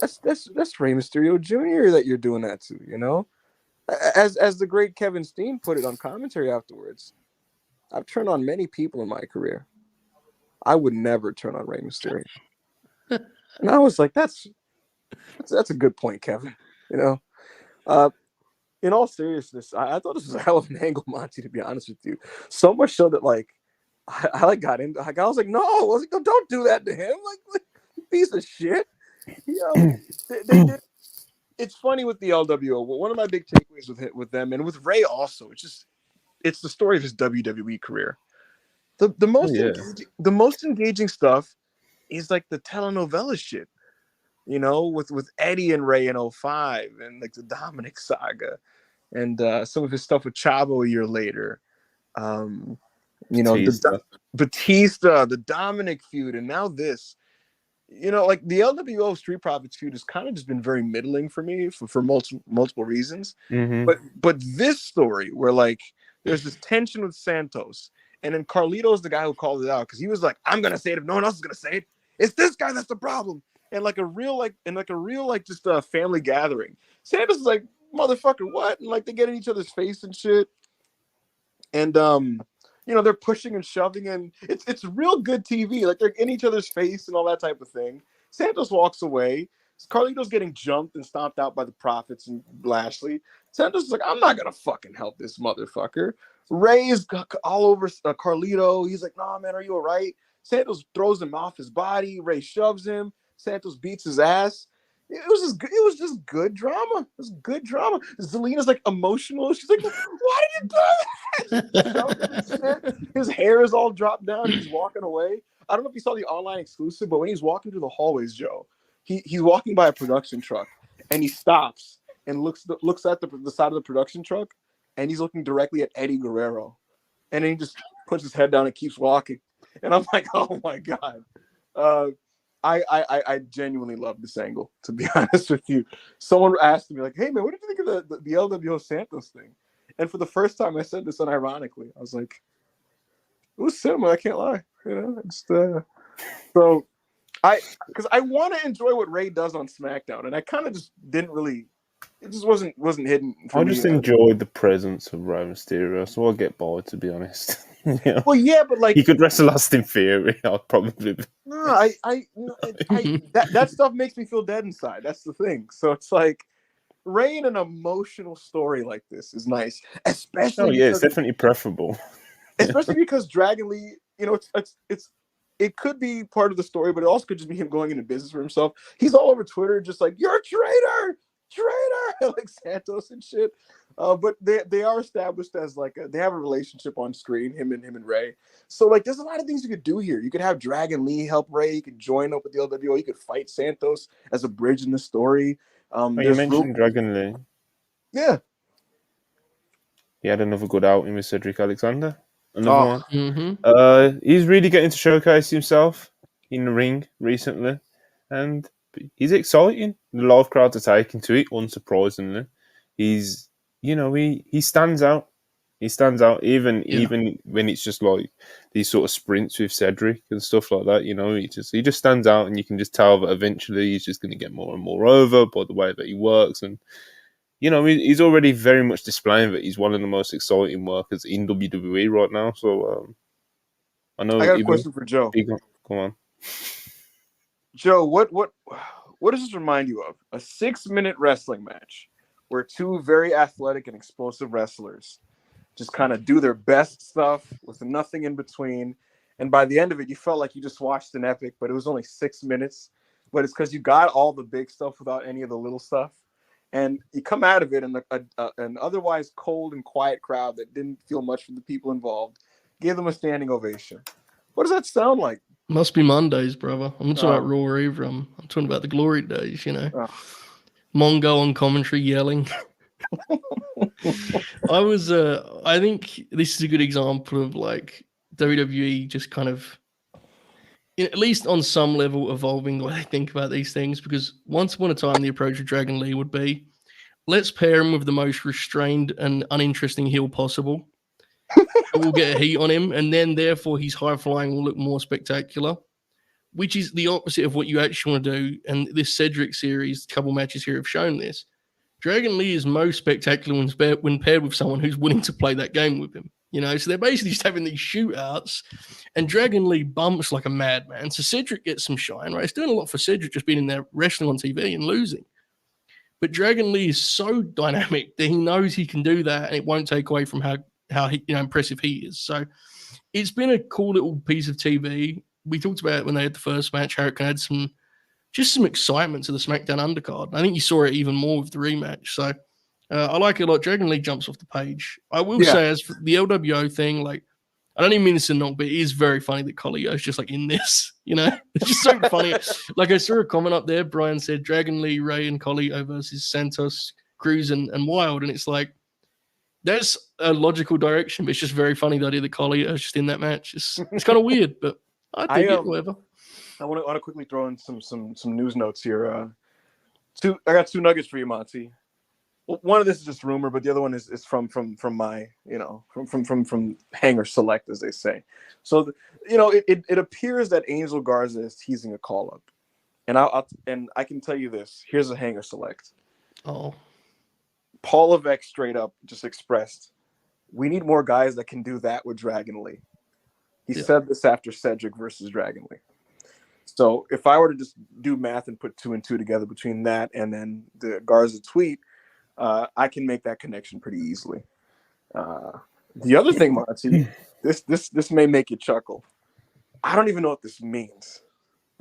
That's Rey Mysterio Jr. that you're doing that to. As the great Kevin Steen put it on commentary afterwards, I've turned on many people in my career. I would never turn on Rey Mysterio. And I was like, that's a good point, Kevin. In all seriousness, I thought this was a hell of an angle, Monty, to be honest with you. So much so that like I got into, like, I was like, no, don't do that to him. Like piece of shit. They did. It's funny with the LWO. One of my big takeaways with them and with Rey also, it's the story of his WWE career. The most engaging stuff is like the telenovela shit, with Eddie and Rey in 2005 and like the Dominic saga and some of his stuff with Chavo a year later. Batista, the Dominic feud, and now this. Like the LWO Street Profits feud has kind of just been very middling for me for multiple reasons. Mm-hmm. But this story where like there's this tension with Santos, and then Carlito's the guy who called it out because he was like, "I'm gonna say it if no one else is gonna say it. It's this guy that's the problem." And like a real just a family gathering, Santos is like, "Motherfucker, what?" And like they get in each other's face and shit, and they're pushing and shoving, and it's real good TV. Like they're in each other's face and all that type of thing. Santos walks away. Carlito's getting jumped and stomped out by the Profits and Lashley. Santos is like, I'm not gonna fucking help this motherfucker. Rey is all over Carlito. He's like, nah, man, are you all right? Santos throws him off his body. Rey shoves him. Santos beats his ass. It was just good drama. It was good drama. Zelina's like emotional. She's like, why did you do that? His hair is all dropped down. He's walking away. I don't know if you saw the online exclusive, but when he's walking through the hallways, Joe, he's walking by a production truck and he stops and looks at the side of the production truck, and he's looking directly at Eddie Guerrero, and then he just puts his head down and keeps walking. And I'm like, oh my god. I genuinely love this angle, to be honest with you. Someone asked me, like, hey man, what did you think of the LWO Santos thing? And for the first time, I said this unironically. I was like, it was cinema, I can't lie. You know, just so because I want to enjoy what Ray does on SmackDown, and I kind of just didn't really. It just wasn't hidden for me. I just enjoyed the presence of Rey Mysterio, so I'll get bored, to be honest. Yeah. Well, yeah, but like he could wrestle Austin Theory. I'd probably. No, that stuff makes me feel dead inside. That's the thing. So it's like Ray in an emotional story like this is nice, especially. Oh yeah, it's definitely preferable. Especially because Dragon Lee, you know, it could be part of the story, but it also could just be him going into business for himself. He's all over Twitter, just like, you're a traitor, like Santos and shit. But they are established as like they have a relationship on screen, him and Ray. So like, there's a lot of things you could do here. You could have Dragon Lee help Ray. You could join up with the LWO. You could fight Santos as a bridge in the story. You mentioned Dragon Lee. Yeah, he had another good outing with Cedric Alexander. Another one. Mm-hmm. He's really getting to showcase himself in the ring recently, and he's exciting. The live crowds are taking to it, unsurprisingly. He's, you know, he stands out. He stands out even when it's just like these sort of sprints with Cedric and stuff like that. You know, he just stands out, and you can just tell that eventually he's just going to get more and more over by the way that he works. And you know, he's already very much displaying that he's one of the most exciting workers in WWE right now. So I know. I got a question for Joe. Come on, Joe. What does this remind you of? A 6-minute wrestling match where two very athletic and explosive wrestlers just kind of do their best stuff with nothing in between. And by the end of it, you felt like you just watched an epic, but it was only 6 minutes. But it's because you got all the big stuff without any of the little stuff. And you come out of it, and an otherwise cold and quiet crowd that didn't feel much from the people involved gave them a standing ovation. What does that sound like? Must be Mondays, brother. I'm not talking about Raw either. I'm talking about the glory days, you know. Mongo on commentary yelling. I think this is a good example of like WWE just kind of, at least on some level, evolving the way they think about these things. Because once upon a time, the approach of Dragon Lee would be, let's pair him with the most restrained and uninteresting heel possible. We'll get a heat on him, and then therefore his high flying will look more spectacular, which is the opposite of what you actually want to do. And this Cedric series, a couple matches here have shown this. Dragon Lee is most spectacular when paired with someone who's willing to play that game with him. You know, so they're basically just having these shootouts, and Dragon Lee bumps like a madman. So Cedric gets some shine, right? It's doing a lot for Cedric just being in there wrestling on TV and losing. But Dragon Lee is so dynamic that he knows he can do that, and it won't take away from how impressive he is. So it's been a cool little piece of TV. We talked about it when they had the first match, how it can add some excitement to the SmackDown undercard. I think you saw it even more with the rematch. So I like it a lot. Dragon Lee jumps off the page. I will say, as for the LWO thing, like, I don't even mean this to knock, but it is very funny that Collier is just like in this, you know? It's just so funny. Like, I saw a comment up there. Brian said Dragon Lee, Ray, and Collier versus Santos, Cruz, and Wild. And it's like, that's a logical direction, but it's just very funny the idea that Collier is just in that match. It's kind of weird, but I think whatever. I want to quickly throw in some news notes here. I got 2 nuggets for you, Monty. Well, one of this is just rumor, but the other one is from my, you know, from Hanger Select, as they say. So, you know, it appears that Angel Garza is teasing a call up, and I can tell you this. Here's a Hanger Select. Oh, Paul Levesque straight up just expressed, we need more guys that can do that with Dragon Lee. He said this after Cedric versus Dragon Lee. So if I were to just do math and put 2 and 2 together between that and then the Garza tweet, I can make that connection pretty easily. The other thing, Monty, this may make you chuckle. I don't even know what this means.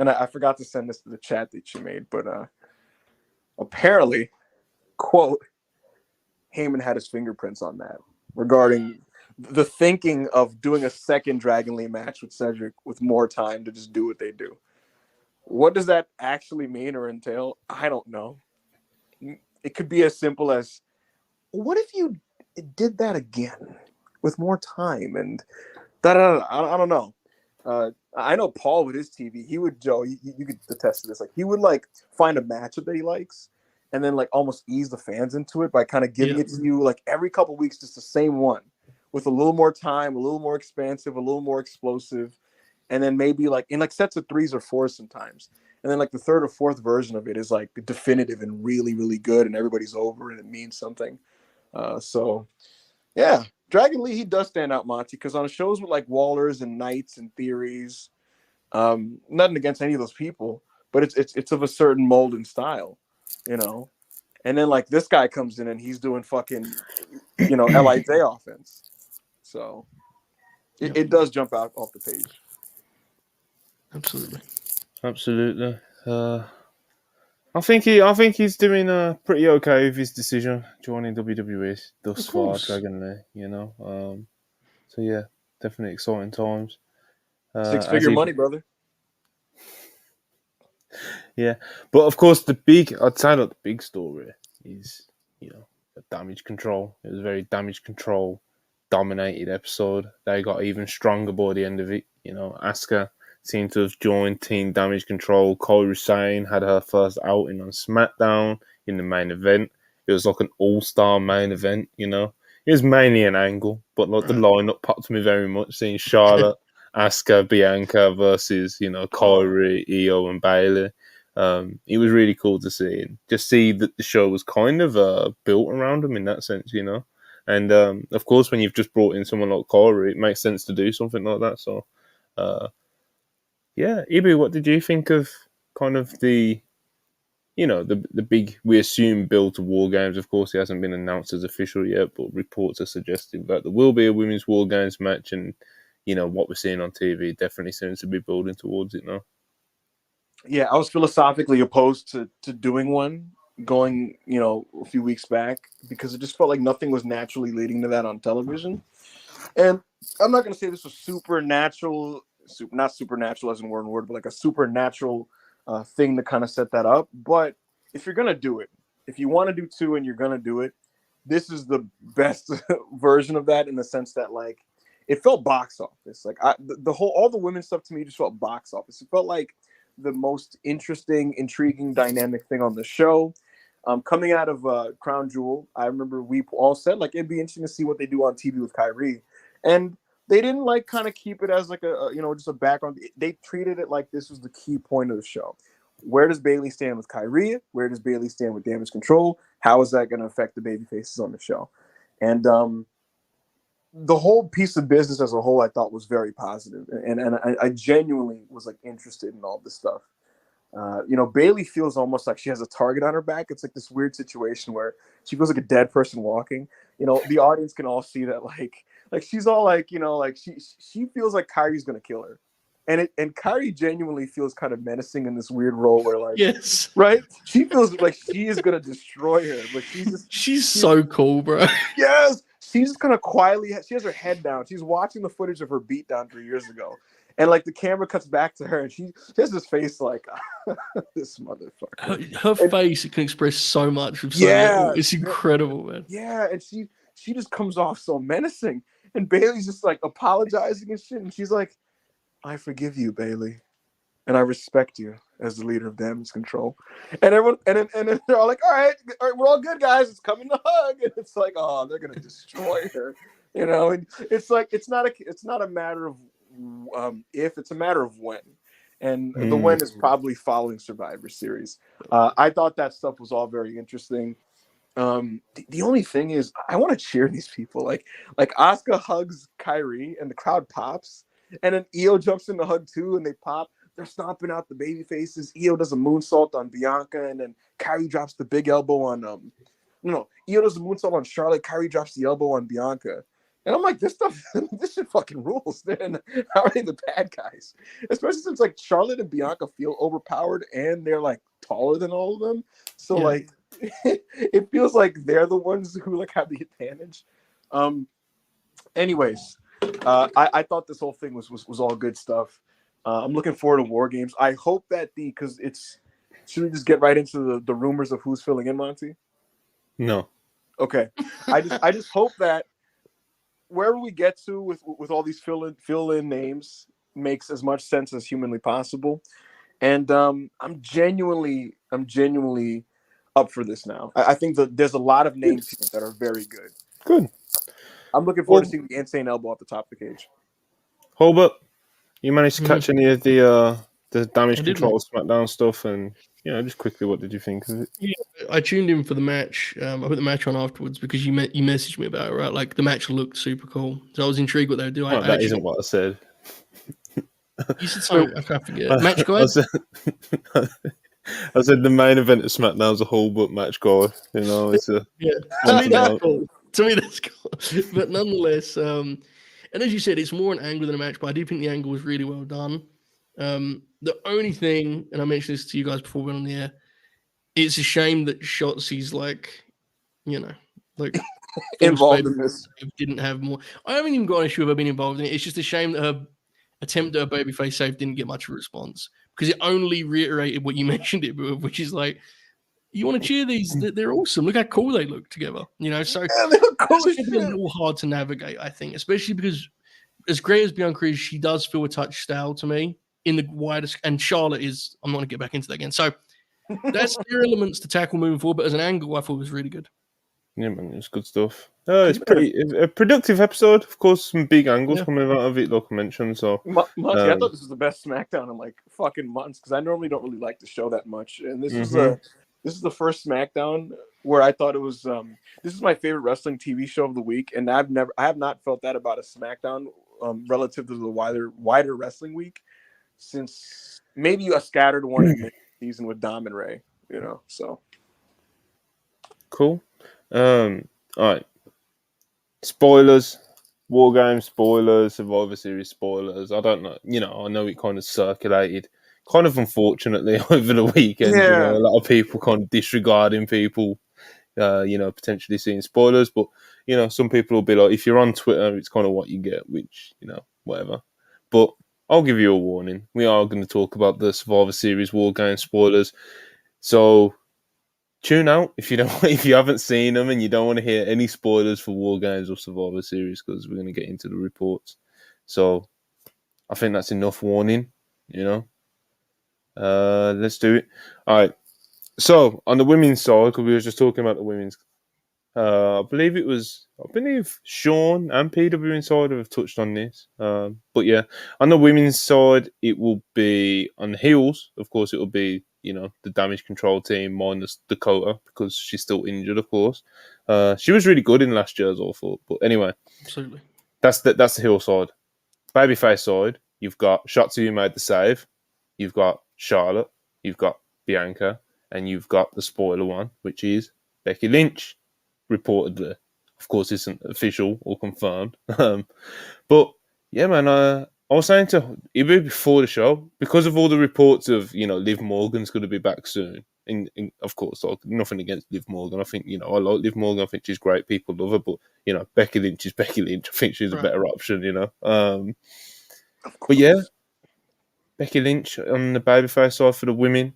And I forgot to send this to the chat that you made, but apparently, quote, Heyman had his fingerprints on that regarding the thinking of doing a second Dragon Lee match with Cedric with more time to just do what they do. What does that actually mean or entail? I don't know. it could be as simple as, what if you did that again with more time and I don't know. I know Paul with his TV, he would, Joe, you could attest to this. Like, he would like find a matchup that he likes and then like almost ease the fans into it by kind of giving it to you like every couple weeks, just the same one with a little more time, a little more expansive, a little more explosive. And then maybe like in like sets of 3s or 4s sometimes. And then like the 3rd or 4th version of it is like definitive and really, really good. And everybody's over and it means something. So yeah, Dragon Lee, he does stand out, Monty, because on shows with like Wallers and Knights and Theories, nothing against any of those people, but it's of a certain mold and style, you know. And then like this guy comes in and he's doing fucking, you know, LIJ offense. So it does jump out off the page. Absolutely. I think he's doing pretty okay with his decision joining WWE thus far, Dragon Lee. You know, so yeah, definitely exciting times. 6-figure money, brother. Yeah, but of course I'd say that the big story is, you know, the Damage Control. It was a very Damage Control dominated episode. They got even stronger by the end of it. You know, Asuka seemed to have joined Team Damage Control. Kairi Sane had her first outing on SmackDown in the main event. It was like an all-star main event, you know. It was mainly an angle, but like the lineup popped me very much, seeing Charlotte, Asuka, Bianca versus, you know, Kairi, Io, and Bayley. It was really cool to see, and just see that the show was kind of built around them in that sense, you know. And of course, when you've just brought in someone like Kairi, it makes sense to do something like that. So, yeah, Ibu, what did you think of kind of the, you know, the big, we assume, build to WarGames? Of course, it hasn't been announced as official yet, but reports are suggesting that there will be a women's WarGames match, and, you know, what we're seeing on TV definitely seems to be building towards it now. Yeah, I was philosophically opposed to doing one going, you know, a few weeks back because it just felt like nothing was naturally leading to that on television. And I'm not going to say this was supernatural, not supernatural as in word, but like a supernatural thing to kind of set that up. But if you're going to do it, if you want to do 2 and you're going to do it, this is the best version of that in the sense that like it felt box office. Like all the women's stuff to me just felt box office. It felt like the most interesting, intriguing, dynamic thing on the show. Coming out of Crown Jewel, I remember we all said like it'd be interesting to see what they do on TV with Kyrie, and they didn't like kind of keep it as like a you know, just a background. They treated it like this was the key point of the show. Where does Bayley stand with Kyrie? Where does Bayley stand with Damage Control? How is that going to affect the baby faces on the show? And the whole piece of business as a whole, I thought was very positive, and I genuinely was like interested in all this stuff. You know, Bayley feels almost like she has a target on her back. It's like this weird situation where she feels like a dead person walking. You know, the audience can all see that, like she's all like, you know, like she feels like Kyrie's gonna kill her, and Kyrie genuinely feels kind of menacing in this weird role where, like, yes, right, she feels like she is gonna destroy her, but she's so cool, bro. Yes. She's just kind of quietly, she has her head down. She's watching the footage of her beatdown 3 years ago. And like the camera cuts back to her and she has this face like, this motherfucker. Her face, it can express so much with so little. It's incredible, man. Yeah, and she just comes off so menacing. And Bayley's just like apologizing and shit. And she's like, I forgive you, Bayley. And I respect you as the leader of Damage Control. And everyone, and then they're all like, all right, we're all good, guys. It's coming to hug. And it's like, oh, they're gonna destroy her, you know. And it's like it's not a matter of if, it's a matter of when. And the when is probably following Survivor Series. I thought that stuff was all very interesting. The only thing is, I want to cheer these people. Like Asuka hugs Kyrie, and the crowd pops. And then Io jumps in to hug too, and they pop. They're stomping out the baby faces. Io does a moonsault on Bianca, and then Kyrie drops the big elbow on Io does a moonsault on Charlotte. Kyrie drops the elbow on Bianca. And I'm like, this shit fucking rules, man. How are they the bad guys? Especially since like Charlotte and Bianca feel overpowered and they're like taller than all of them. So like it feels like they're the ones who like have the advantage. Anyways, I thought this whole thing was all good stuff. I'm looking forward to WarGames. I hope that should we just get right into the rumors of who's filling in, Monty? No. Okay. I just hope that wherever we get to with all these fill in names makes as much sense as humanly possible. And I'm genuinely up for this now. I think that there's a lot of names here that are very good. Good. I'm looking forward to seeing the insane elbow at the top of the cage. Hobart, you managed to catch any of the damage I did, control SmackDown stuff, and just quickly, what did you think of it? Yeah, I tuned in for the match. I put the match on afterwards because you messaged me about it, right? Like the match looked super cool, so I was intrigued what they would do. Well, that isn't what I said. You said something. I can't forget. Match guide. I said the main event of SmackDown's a whole but match guide. It's a To me that's cool. To me that's cool. But nonetheless, and as you said, it's more an angle than a match. But I do think the angle was really well done. The only thing, and I mentioned this to you guys before we went on the air, it's a shame that Shotzi's like involved in this. Didn't have more. I haven't even got an issue of her being involved in it. It's just a shame that her attempt at a babyface save didn't get much of a response because it only reiterated what you mentioned it with, which is like, you want to cheer these? They're awesome. Look how cool they look together. So they look cool as it's a little hard to navigate, I think, especially because as great as Bianca is, she does feel a touch stale to me in the widest. And Charlotte is. I'm not going to get back into that again. So that's their elements to tackle moving forward. But as an angle, I thought it was really good. Yeah, man, it's good stuff. It's a productive episode. Of course, some big angles coming out of it, like I mentioned. So, I thought this was the best SmackDown in like fucking months because I normally don't really like the show that much, and this is the first SmackDown where I thought it was. This is my favorite wrestling TV show of the week, and I have not felt that about a SmackDown relative to the wider wrestling week since maybe a scattered one in mid-season with Dom and Ray. So cool. All right. Spoilers, WarGames spoilers, Survivor Series spoilers. I don't know. I know it kind of circulated, kind of unfortunately over the weekend. Yeah. A lot of people kind of disregarding people, potentially seeing spoilers. But some people will be like, if you're on Twitter, it's kind of what you get, which whatever. But I'll give you a warning. We are going to talk about the Survivor Series WarGames spoilers. So tune out if you haven't seen them and you don't want to hear any spoilers for WarGames or Survivor Series because we're going to get into the reports. So I think that's enough warning. Let's do it. All right. So on the women's side, because we were just talking about the women's, I believe Sean and PW Insider have touched on this. But yeah, on the women's side, it will be on the heels. Of course, it will be the damage control team minus Dakota because she's still injured. Of course, she was really good in last year's, I thought. But anyway, absolutely, that's the heel side. Babyface side, you've got Shotzi who made the save. You've got Charlotte. You've got Bianca, and you've got the spoiler one, which is Becky Lynch. Reportedly, of course, isn't official or confirmed. But yeah, man, I was saying to even before the show because of all the reports of Liv Morgan's going to be back soon. And of course, like, nothing against Liv Morgan. I think I like Liv Morgan. I think she's great. People love her, but Becky Lynch is Becky Lynch. I think she's a better option. But yeah, Becky Lynch on the babyface side for the women,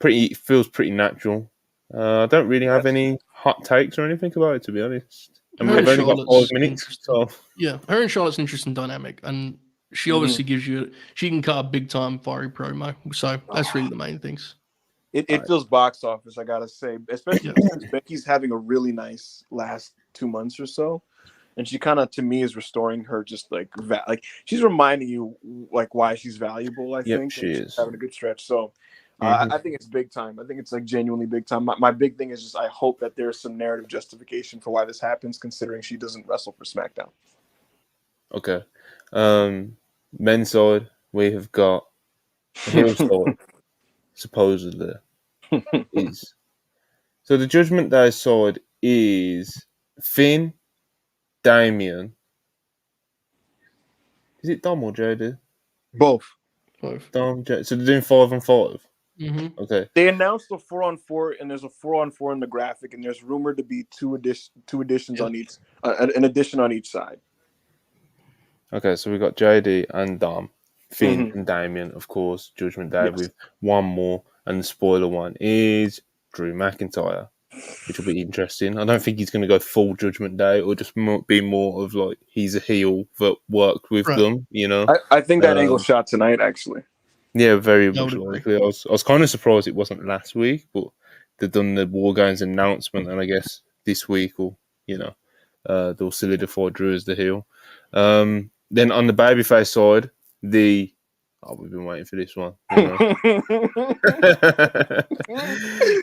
feels pretty natural. I don't really have any hot takes or anything about it, to be honest. And we've only got 5 minutes. So yeah, her and Charlotte's an interesting dynamic, and she obviously gives you. She can cut a big time fiery promo, so that's really the main things. It feels box office, I gotta say, especially since Becky's having a really nice last 2 months or so, and she kind of to me is restoring her just like she's reminding you like why she's valuable. I think she is she's having a good stretch. So. I think it's big time. I think it's like genuinely big time. My big thing is just I hope that there's some narrative justification for why this happens, considering she doesn't wrestle for SmackDown. Okay. Men's side, we have got a heel side, supposedly. is so the Judgment Day side is Finn, Damien. Is it Dom or JD? Both. Dom, JD. So they're doing 5-on-5. Mm-hmm. Okay. They announced a 4-on-4, and there's a 4-on-4 in the graphic, and there's rumored to be two additions on each, an addition on each side. Okay, so we got JD and Dom, Finn and Damien, of course. Judgment Day with one more, and the spoiler one is Drew McIntyre. which will be interesting. I don't think he's going to go full Judgment Day, or just be more of like he's a heel that worked with them. I think that angle shot tonight, actually. Yeah, very much likely. I was kind of surprised it wasn't last week, but they've done the WarGames announcement, and I guess this week will, they'll solidify Drew as the heel. Then on the babyface side, we've been waiting for this one. We've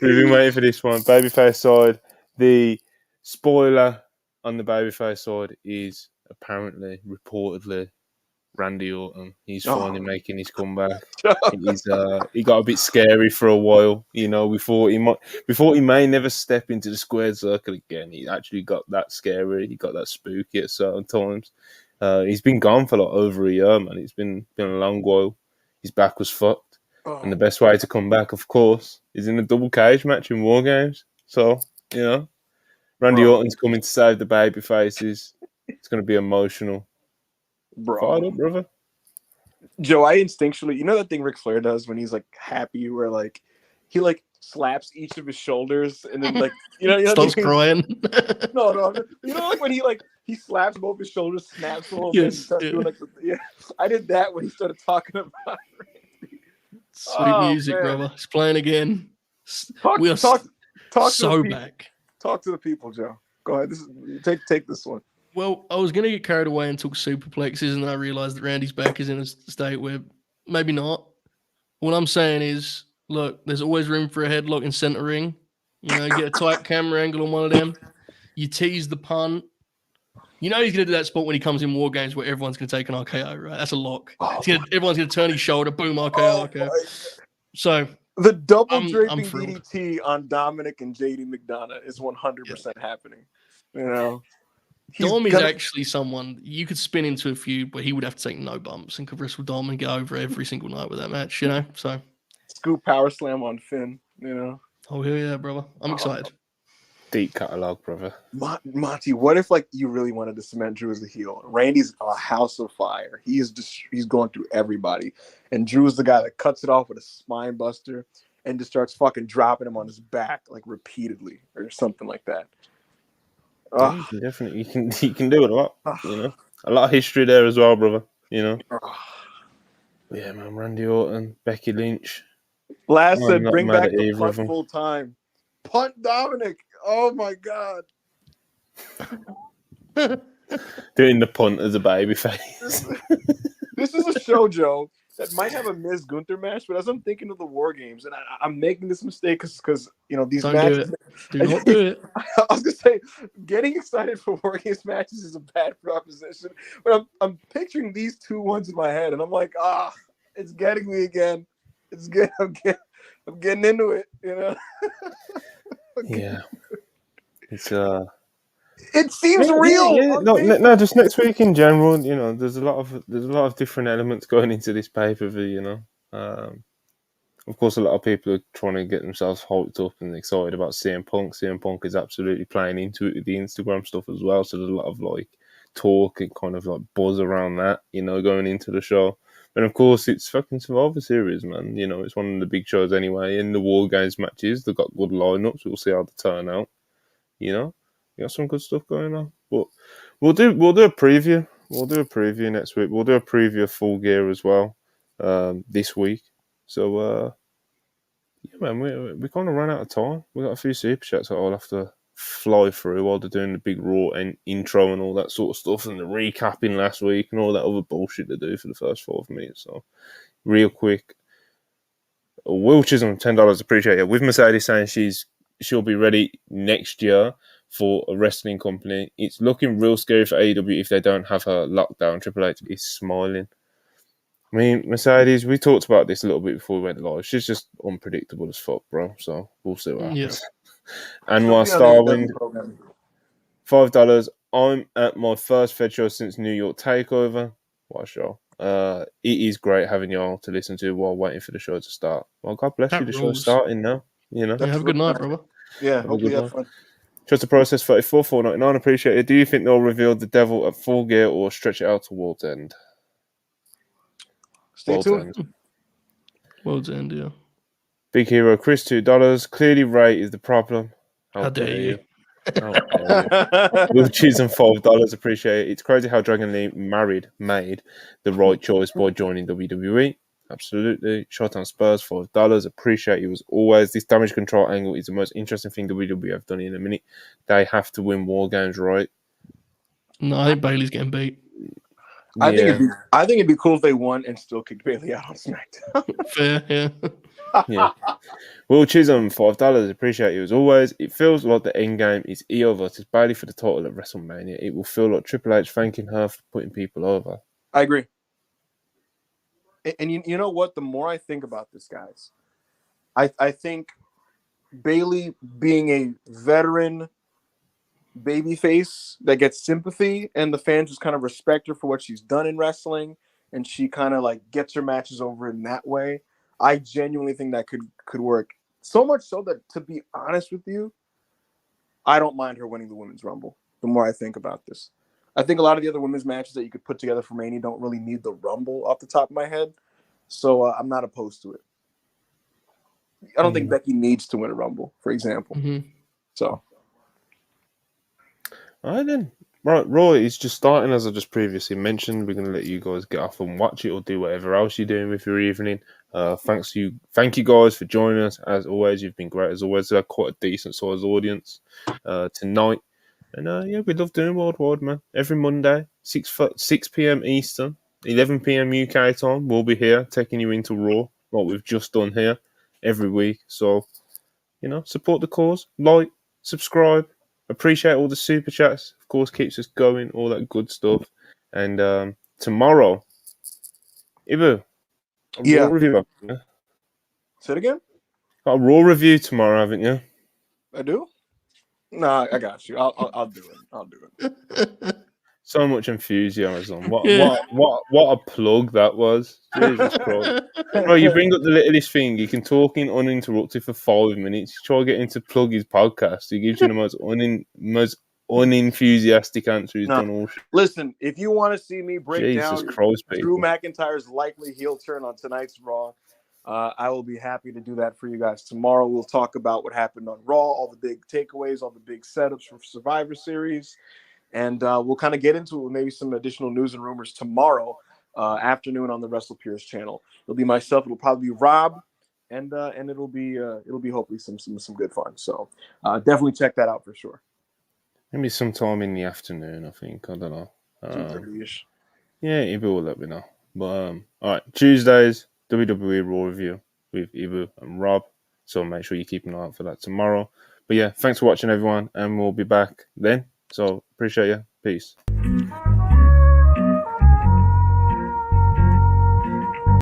been waiting for this one. Babyface side, the spoiler on the babyface side is apparently, reportedly, Randy Orton. He's finally making his comeback. He got a bit scary for a while. We thought he may never step into the squared circle again. He actually got that scary. He got that spooky at certain times. He's been gone for like over a year, man. It's been a long while. His back was fucked. And the best way to come back, of course, is in a double cage match in WarGames. So, Randy Orton's coming to save the baby faces. It's going to be emotional. Fired up, brother. Joe, I instinctually, that thing Ric Flair does when he's like happy, where like he like slaps each of his shoulders and then like starts crying. No, like when he slaps both his shoulders, snaps a little bit, and starts doing like I did that when he started talking about Randy. Sweet music, man. Brother. It's playing again. We are so to back. Talk to the people, Joe. Go ahead. Take this one. Well, I was going to get carried away and talk superplexes, and then I realized that Randy's back is in a state where maybe not. What I'm saying is, look, there's always room for a headlock and centering. Get a tight camera angle on one of them. You tease the punt. He's going to do that spot when he comes in WarGames where everyone's going to take an RKO, right? That's a lock. Everyone's going to turn his shoulder, boom, RKO, RKO. So the double draping DDT on Dominic and JD McDonough is 100% happening. Dom is actually someone you could spin into a feud, but he would have to take no bumps and could wrestle Dom and get over every single night with that match, So scoop power slam on Finn, Oh hell yeah, brother! I'm excited. Deep catalog, brother. Monty, what if like you really wanted to cement Drew as the heel? Randy's a house of fire. He's going through everybody, and Drew's the guy that cuts it off with a spine buster and just starts fucking dropping him on his back like repeatedly or something like that. Yeah, you can definitely you can do it a lot. A lot of history there as well, brother. Yeah, man. Randy Orton, Becky Lynch. Last said, bring back the punt full time. Punt Dominic. Oh my god. Doing the punt as a babyface. This is a show, Joe, that might have a Miz Gunther match, but as I'm thinking of the WarGames, and I'm making this mistake because these matches. Do not do it. I was gonna say, getting excited for WarGames matches is a bad proposition, but I'm picturing these two ones in my head, and I'm like, it's getting me again. It's good. I'm getting into it. Yeah. It's It seems real. Yeah. No, just next week in general. There's a lot of different elements going into this pay-per-view. Of course, a lot of people are trying to get themselves hyped up and excited about CM Punk. CM Punk is absolutely playing into it with the Instagram stuff as well. So there's a lot of like talk and kind of like buzz around that, going into the show. And of course, it's fucking Survivor Series, man. It's one of the big shows anyway. In the WarGames matches, they've got good lineups. We'll see how they turn out. We got some good stuff going on. But we'll do a preview. We'll do a preview next week. We'll do a preview of Full Gear as well this week. So, man, we kind of ran out of time. We got a few super chats that I'll have to fly through while they're doing the big Raw and intro and all that sort of stuff and the recapping last week and all that other bullshit they do for the first 5 minutes. So, real quick, Will Chisholm, $10, appreciate it. With Mercedes saying she'll be ready next year for a wrestling company. It's looking real scary for AEW if they don't have her locked down. Triple H is smiling. I mean, Mercedes, we talked about this a little bit before we went live. She's just unpredictable as fuck, bro. So we'll see what happens. Anwar Starwind, $5. I'm at my first Fed show since New York Takeover. What a show. It is great having y'all to listen to while waiting for the show to start. Well, God bless you. The show's starting now. Yeah, have a good night, brother. Yeah, hopefully you have fun. Trust the process, 34, $4.99. Appreciate it. Do you think they'll reveal the devil at Full Gear or stretch it out to World's End? Stay tuned. World's End, yeah. Big Hero Chris, $2. Clearly Ray is the problem. How dare you? How dare you? Will Chisholm $5. Appreciate it. It's crazy how Dragon Lee made the right choice by joining WWE. Absolutely. Shot on Spurs $5. Appreciate you as always. This damage control angle is the most interesting thing WWE have done in a minute. They have to win WarGames, right? No, I think Bailey's getting beat. I think it'd be cool if they won and still kicked Bailey out on SmackDown. Fair, yeah. Yeah. Will Chisholm $5. Appreciate you as always. It feels like the end game is Io versus Bailey for the title at WrestleMania. It will feel like Triple H thanking her for putting people over. I agree. And you know what? The more I think about this, guys, I think Bailey being a veteran babyface that gets sympathy and the fans just kind of respect her for what she's done in wrestling, and she kind of like gets her matches over in that way. I genuinely think that could work. So much so that, to be honest with you, I don't mind her winning the Women's Rumble. The more I think about this, I think a lot of the other women's matches that you could put together for Mania don't really need the Rumble off the top of my head. So I'm not opposed to it. I don't think Becky needs to win a Rumble, for example. Mm-hmm. So. All right, then. Right, Roy is just starting, as I just previously mentioned. We're going to let you guys get off and watch it or do whatever else you're doing with your evening. Thank you guys for joining us. As always, you've been great. As always, quite a decent sized audience tonight. And we love doing Worldwide, man. Every Monday, 6 p.m. Eastern, 11 p.m. UK time. We'll be here taking you into Raw, like we've just done here every week. So, support the cause, like, subscribe. Appreciate all the super chats. Of course, keeps us going, all that good stuff. And tomorrow, Ibu, Raw review. Say it again? Got a Raw review tomorrow, haven't you? I do? No, I got you. I'll do it. I'll do it. So much enthusiasm. What a plug that was. Jesus Christ. Bro, you bring up the littlest thing. You can talk in uninterrupted for 5 minutes. You try to get him to plug his podcast. He gives you the most unenthusiastic answer he's done all shit. Listen, if you want to see me break down Christ, Drew McIntyre's likely heel turn on tonight's Raw, I will be happy to do that for you guys tomorrow. We'll talk about what happened on Raw, all the big takeaways, all the big setups for Survivor Series. And we'll kind of get into maybe some additional news and rumors tomorrow afternoon on the WrestlePurists channel. It'll be myself. It'll probably be Rob, and it'll be hopefully some good fun. So definitely check that out for sure. Maybe sometime in the afternoon, I think. I don't know. 2:30ish. Yeah, Ibu will let me know. But all right, Tuesdays WWE Raw review with Ibu and Rob. So make sure you keep an eye out for that tomorrow. But yeah, thanks for watching, everyone, and we'll be back then. So appreciate you. Peace.